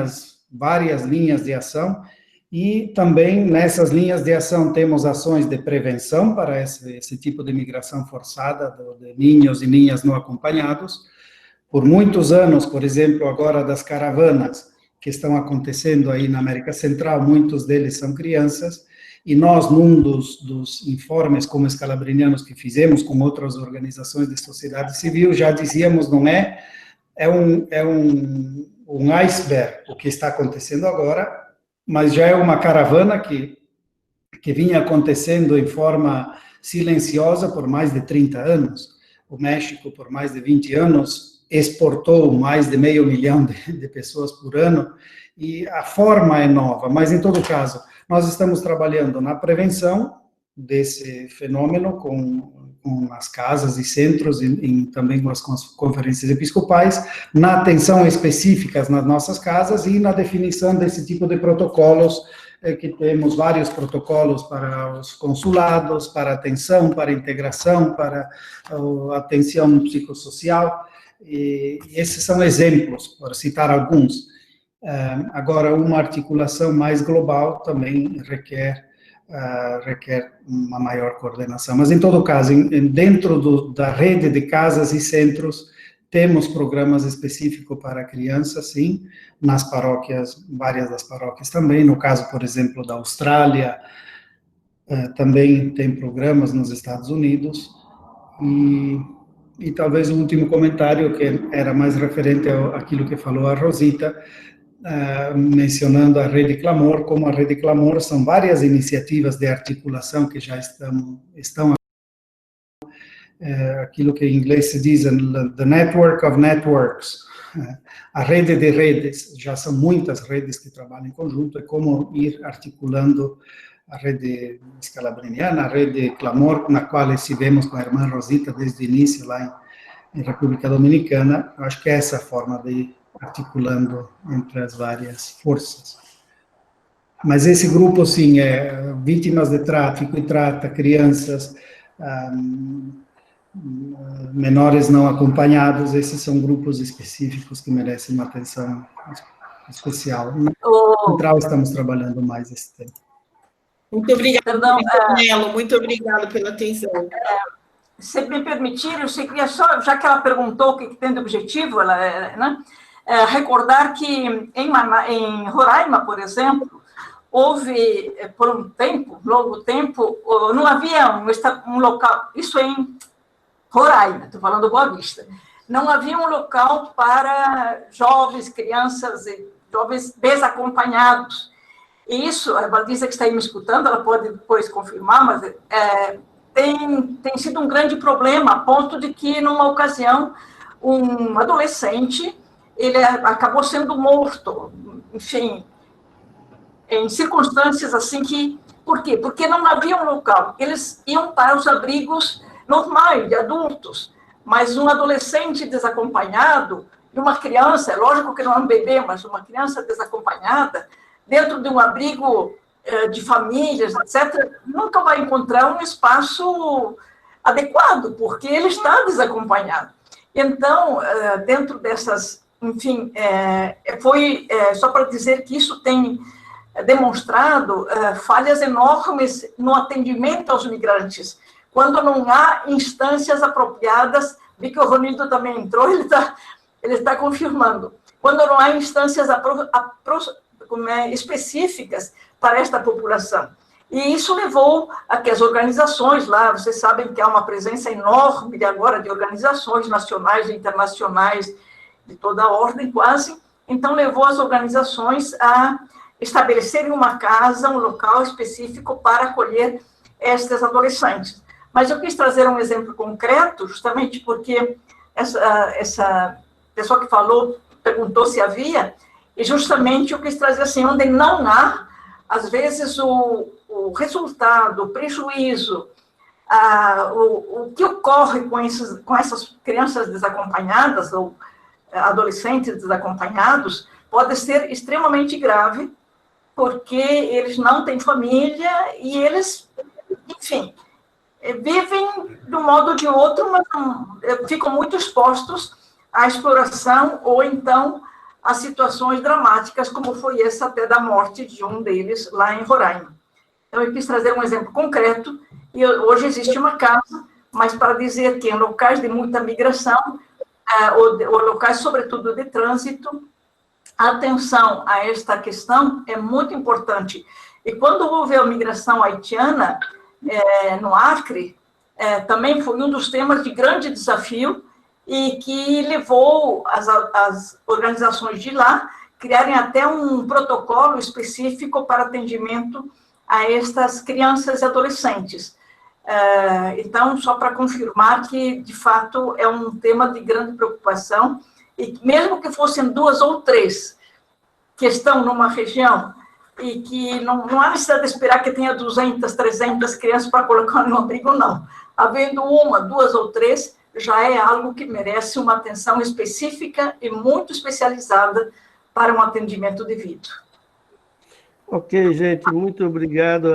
várias linhas de ação, e também nessas linhas de ação temos ações de prevenção para esse tipo de migração forçada de ninhos e ninhas não acompanhados. Por muitos anos, por exemplo, agora das caravanas que estão acontecendo aí na América Central, muitos deles são crianças, e nós, num dos informes como escalabrinianos que fizemos com outras organizações de sociedade civil, já dizíamos, não é um iceberg o que está acontecendo agora, mas já é uma caravana que vinha acontecendo em forma silenciosa por mais de 30 anos. O México, por mais de 20 anos, exportou mais de 500 mil de pessoas por ano, e a forma é nova, mas em todo caso, nós estamos trabalhando na prevenção desse fenômeno com as casas e centros e também com as conferências episcopais, na atenção específicas nas nossas casas e na definição desse tipo de protocolos, que temos vários protocolos para os consulados, para atenção, para integração, para atenção psicossocial, e esses são exemplos, para citar alguns. Agora, uma articulação mais global também requer uma maior coordenação. Mas, em todo caso, dentro da rede de casas e centros, temos programas específicos para crianças, sim, nas paróquias, várias das paróquias também. No caso, por exemplo, da Austrália, também tem programas nos Estados Unidos. E talvez o último comentário, que era mais referente àquilo que falou a Rosita, mencionando a Rede Clamor. Como a Rede Clamor, são várias iniciativas de articulação que já estão aquilo que em inglês se diz the network of networks, a rede de redes. Já são muitas redes que trabalham em conjunto, é como ir articulando a rede escalabriniana, a Rede Clamor, na qual estivemos com a irmã Rosita desde o início lá em República Dominicana. Eu acho que é essa forma de ir articulando entre as várias forças. Mas esse grupo, sim, é vítimas de tráfico e trata, crianças, menores não acompanhados, esses são grupos específicos que merecem uma atenção especial. Na Central estamos trabalhando mais esse tempo. Muito obrigada, Melo, muito obrigada pela atenção. Se me permitir, eu queria só, já que ela perguntou o que tem de objetivo, recordar que em Roraima, por exemplo, houve, por um tempo, longo tempo, não havia um local, isso em Roraima, estou falando Boa Vista, não havia um local para jovens, crianças e jovens desacompanhados. E isso, a Valdiza que está aí me escutando, ela pode depois confirmar, mas tem sido um grande problema, a ponto de que, numa ocasião, um adolescente, ele acabou sendo morto, enfim, em circunstâncias assim que... Por quê? Porque não havia um local. Eles iam para os abrigos normais, de adultos, mas um adolescente desacompanhado, e uma criança, é lógico que não é um bebê, mas uma criança desacompanhada, dentro de um abrigo de famílias, etc., nunca vai encontrar um espaço adequado, porque ele está desacompanhado. Então, dentro dessas, enfim, foi só para dizer que isso tem demonstrado falhas enormes no atendimento aos migrantes, quando não há instâncias apropriadas. Vi que o Ronildo também entrou, ele está confirmando. Quando não há instâncias específicas para esta população. E isso levou a que as organizações lá, vocês sabem que há uma presença enorme agora de organizações nacionais e internacionais, de toda a ordem quase, então levou as organizações a estabelecerem uma casa, um local específico para acolher estes adolescentes. Mas eu quis trazer um exemplo concreto, justamente porque essa pessoa que falou perguntou se havia, e justamente eu quis trazer assim, onde não há, às vezes o resultado, o prejuízo, o que ocorre com essas crianças desacompanhadas ou adolescentes desacompanhados pode ser extremamente grave, porque eles não têm família e eles, enfim, vivem de um modo ou de outro, mas ficam muito expostos à exploração ou então a situações dramáticas, como foi essa até da morte de um deles lá em Roraima. Então, eu quis trazer um exemplo concreto, e hoje existe uma casa, mas para dizer que em locais de muita migração, ou locais, sobretudo, de trânsito, a atenção a esta questão é muito importante. E quando houve a migração haitiana, no Acre, também foi um dos temas de grande desafio, e que levou as organizações de lá criarem até um protocolo específico para atendimento a estas crianças e adolescentes. Então, só para confirmar que, de fato, é um tema de grande preocupação, e mesmo que fossem 2 ou 3 que estão numa região, e que não há necessidade de esperar que tenha 200, 300 crianças para colocar no abrigo, não. Havendo 1, 2 ou 3, já é algo que merece uma atenção específica e muito especializada para um atendimento devido. Ok, gente, muito obrigado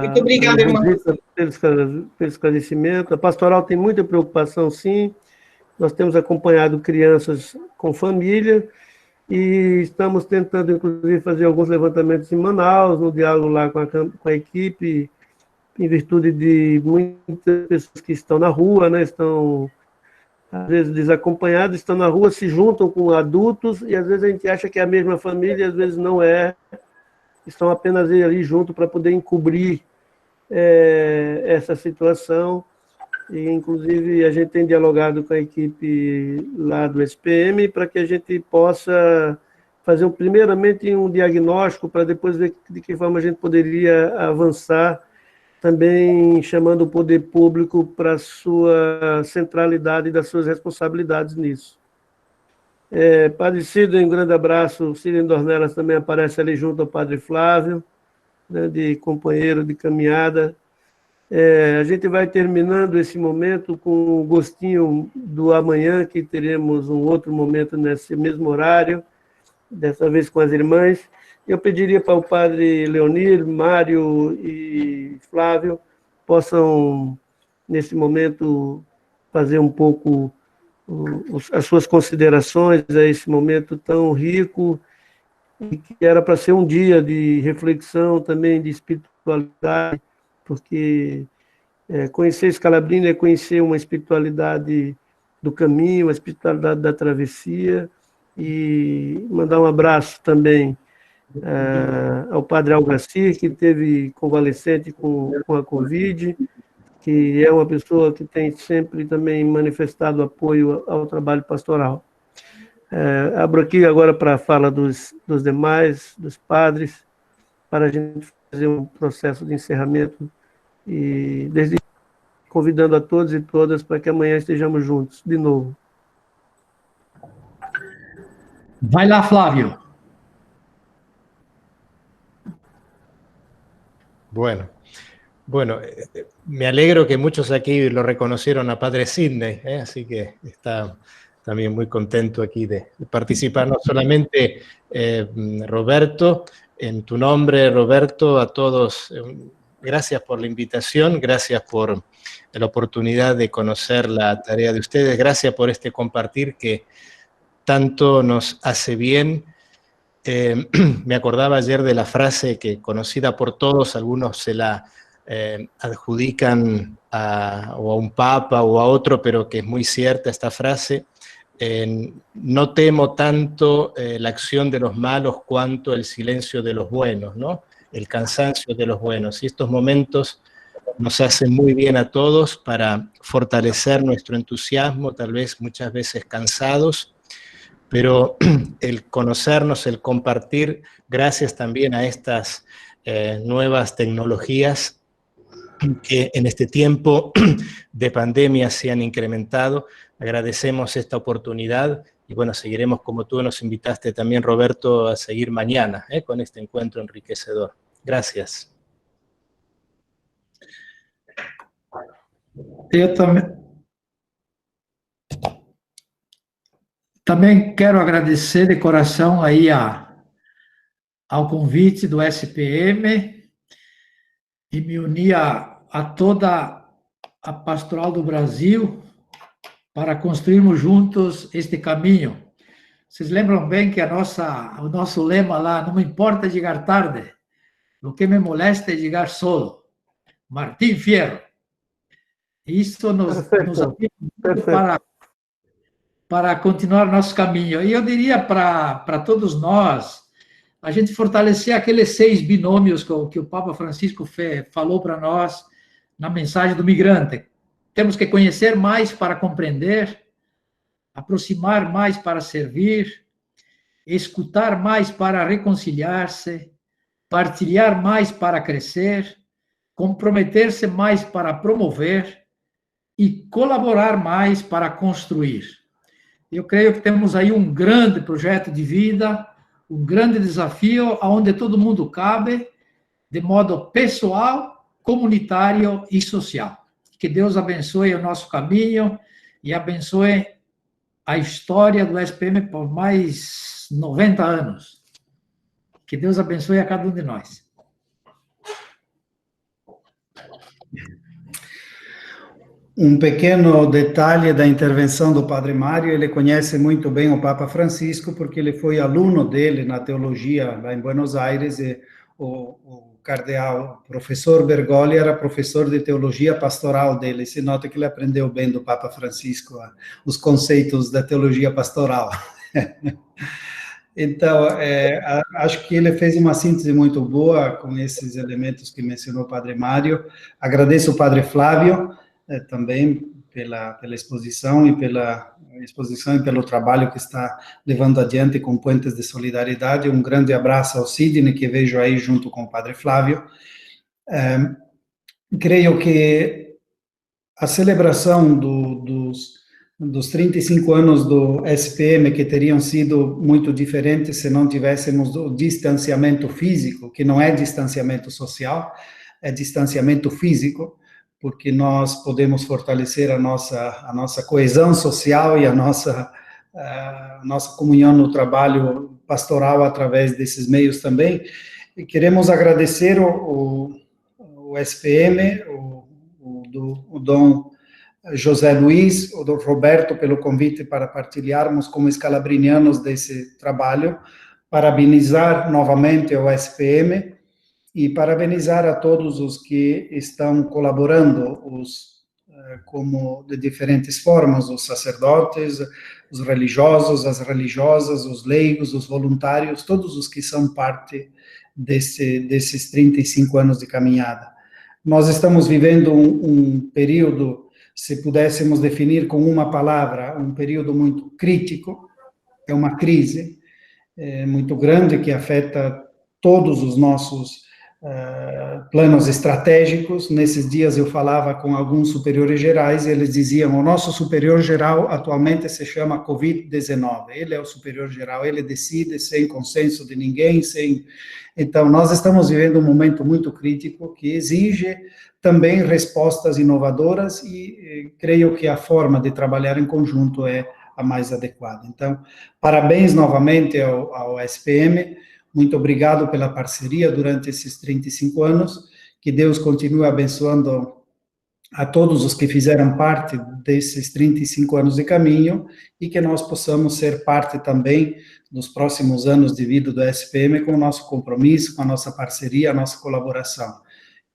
Muito obrigada, irmã. Pelo esclarecimento. A pastoral tem muita preocupação, sim. Nós temos acompanhado crianças com família e estamos tentando, inclusive, fazer alguns levantamentos em Manaus, no diálogo lá com a equipe, em virtude de muitas pessoas que estão na rua, né, estão, às vezes, desacompanhadas, estão na rua, se juntam com adultos, e às vezes a gente acha que é a mesma família, às vezes não é, estão apenas ali junto para poder encobrir essa situação, e inclusive a gente tem dialogado com a equipe lá do SPM para que a gente possa fazer primeiramente um diagnóstico para depois ver de que forma a gente poderia avançar, também chamando o poder público para a sua centralidade e das suas responsabilidades nisso. Padre Cídio, um grande abraço. Cídio Dornelas também aparece ali junto ao Padre Flávio, né, de companheiro de caminhada. A gente vai terminando esse momento com o gostinho do amanhã, que teremos um outro momento nesse mesmo horário, dessa vez com as irmãs. Eu pediria para o Padre Leonir, Mário e Flávio possam, nesse momento, fazer um pouco as suas considerações a esse momento tão rico, e que era para ser um dia de reflexão também, de espiritualidade, porque conhecer Scalabrino é conhecer uma espiritualidade do caminho, a espiritualidade da travessia, e mandar um abraço também ao Padre Algaci, que teve convalescente com a Covid, que é uma pessoa que tem sempre também manifestado apoio ao trabalho pastoral. Abro aqui agora para a fala dos demais, dos padres, para a gente fazer um processo de encerramento. E desde convidando a todos e todas para que amanhã estejamos juntos, de novo. Vai lá, Flávio. Bueno, me alegro que muchos aquí lo reconocieron a Padre Sidney, así que está también muy contento aquí de participar, no solamente Roberto, en tu nombre, Roberto, a todos, gracias por la invitación, gracias por la oportunidad de conocer la tarea de ustedes, gracias por este compartir que tanto nos hace bien. Me acordaba ayer de la frase que, conocida por todos, algunos se la adjudican o a un papa o a otro, pero que es muy cierta esta frase: no temo tanto la acción de los malos cuanto el silencio de los buenos, ¿no? El cansancio de los buenos. Y estos momentos nos hacen muy bien a todos para fortalecer nuestro entusiasmo, tal vez muchas veces cansados, pero el conocernos, el compartir, gracias también a estas nuevas tecnologías que en este tiempo de pandemia se han incrementado. Agradecemos esta oportunidad y bueno, seguiremos, como tú nos invitaste también, Roberto, a seguir mañana con este encuentro enriquecedor. Gracias. Eu também quero agradecer de coração aí ao convite do SPM e me unir a toda a Pastoral do Brasil para construirmos juntos este caminho. Vocês lembram bem que o nosso lema lá, não me importa chegar tarde, o que me molesta é chegar solo. Martim Fierro. Isso nos ajuda para continuar nosso caminho. E eu diria para todos nós, a gente fortalecer aqueles 6 binômios que o Papa Francisco falou para nós na mensagem do migrante. Temos que conhecer mais para compreender, aproximar mais para servir, escutar mais para reconciliar-se, partilhar mais para crescer, comprometer-se mais para promover e colaborar mais para construir. Eu creio que temos aí um grande projeto de vida, um grande desafio, onde todo mundo cabe, de modo pessoal, comunitário e social. Que Deus abençoe o nosso caminho e abençoe a história do SPM por mais 90 anos. Que Deus abençoe a cada um de nós. Um pequeno detalhe da intervenção do Padre Mário: ele conhece muito bem o Papa Francisco, porque ele foi aluno dele na teologia lá em Buenos Aires, e o cardeal, o professor Bergoglio, era professor de teologia pastoral dele. Se nota que ele aprendeu bem do Papa Francisco os conceitos da teologia pastoral. Então, acho que ele fez uma síntese muito boa com esses elementos que mencionou o Padre Mário. Agradeço ao Padre Flávio também pela exposição e pelo trabalho que está levando adiante com Puentes de Solidariedade. Um grande abraço ao Sidney, que vejo aí junto com o Padre Flávio. Creio que a celebração dos 35 anos do SPM, que teriam sido muito diferentes se não tivéssemos o distanciamento físico, que não é distanciamento social, é distanciamento físico, porque nós podemos fortalecer a nossa coesão social e a nossa comunhão no trabalho pastoral através desses meios também. E queremos agradecer o SPM, o Dom José Luiz, o Dom Roberto, pelo convite para partilharmos como escalabrinianos desse trabalho, parabenizar novamente o SPM, e parabenizar a todos os que estão colaborando, como de diferentes formas, os sacerdotes, os religiosos, as religiosas, os leigos, os voluntários, todos os que são parte desses 35 anos de caminhada. Nós estamos vivendo um período, se pudéssemos definir com uma palavra, um período muito crítico, é uma crise muito grande que afeta todos os nossos planos estratégicos. Nesses dias eu falava com alguns superiores gerais e eles diziam: o nosso superior geral atualmente se chama Covid-19, ele é o superior geral, ele decide sem consenso de ninguém, Então, nós estamos vivendo um momento muito crítico que exige também respostas inovadoras e creio que a forma de trabalhar em conjunto é a mais adequada. Então, parabéns novamente ao SPM, muito obrigado pela parceria durante esses 35 anos, que Deus continue abençoando a todos os que fizeram parte desses 35 anos de caminho e que nós possamos ser parte também dos próximos anos de vida do SPM com o nosso compromisso, com a nossa parceria, a nossa colaboração.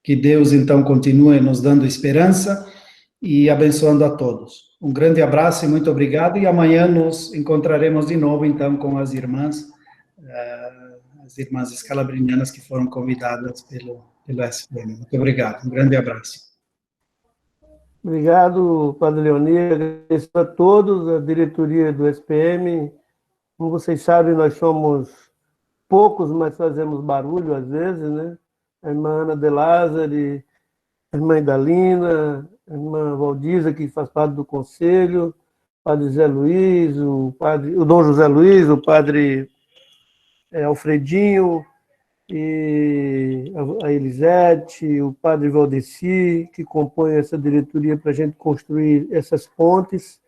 Que Deus, então, continue nos dando esperança e abençoando a todos. Um grande abraço e muito obrigado, e amanhã nos encontraremos de novo, então, com as irmãs escalabrinianas que foram convidadas pelo SPM. Muito obrigado, um grande abraço. Obrigado, Padre Leonir, agradeço a todos, a diretoria do SPM. Como vocês sabem, nós somos poucos, mas fazemos barulho às vezes, né? A irmã Ana de Lázari, a irmã Idalina, a irmã Valdiza, que faz parte do conselho, o Padre Zé Luiz, o Dom José Luiz, o Padre Alfredinho, e a Elisete, o Padre Valdeci, que compõem essa diretoria para a gente construir essas pontes.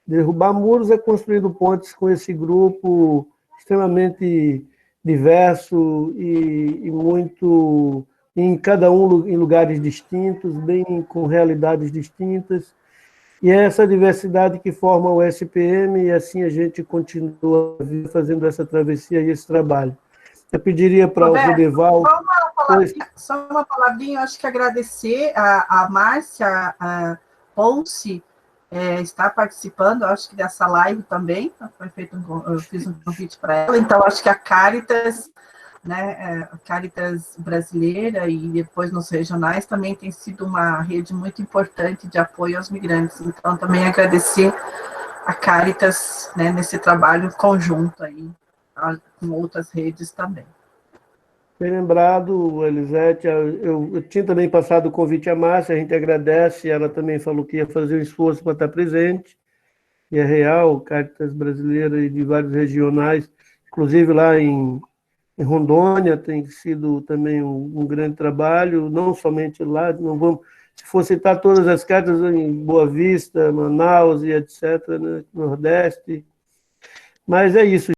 Derrubar muros é construindo pontes com esse grupo extremamente diverso e muito, em cada um em lugares distintos, bem com realidades distintas. E é essa diversidade que forma o SPM, e assim a gente continua fazendo essa travessia e esse trabalho. Eu pediria para o Rodeval... Só uma palavrinha, acho que agradecer a Márcia Ponce, está participando, acho que dessa live também, eu fiz um convite para ela, então acho que a Cáritas, né, a Cáritas brasileira e depois nos regionais também tem sido uma rede muito importante de apoio aos migrantes, então também agradecer a Cáritas, né, nesse trabalho conjunto aí, com outras redes também. Bem lembrado, Elisete, eu tinha também passado o convite à Márcia, a gente agradece, ela também falou que ia fazer um esforço para estar presente, e é real, Cáritas brasileira e de vários regionais, inclusive lá em Rondônia, tem sido também um grande trabalho, não somente lá, não vamos, se for citar todas as Cáritas, em Boa Vista, Manaus e etc., né, Nordeste, mas é isso.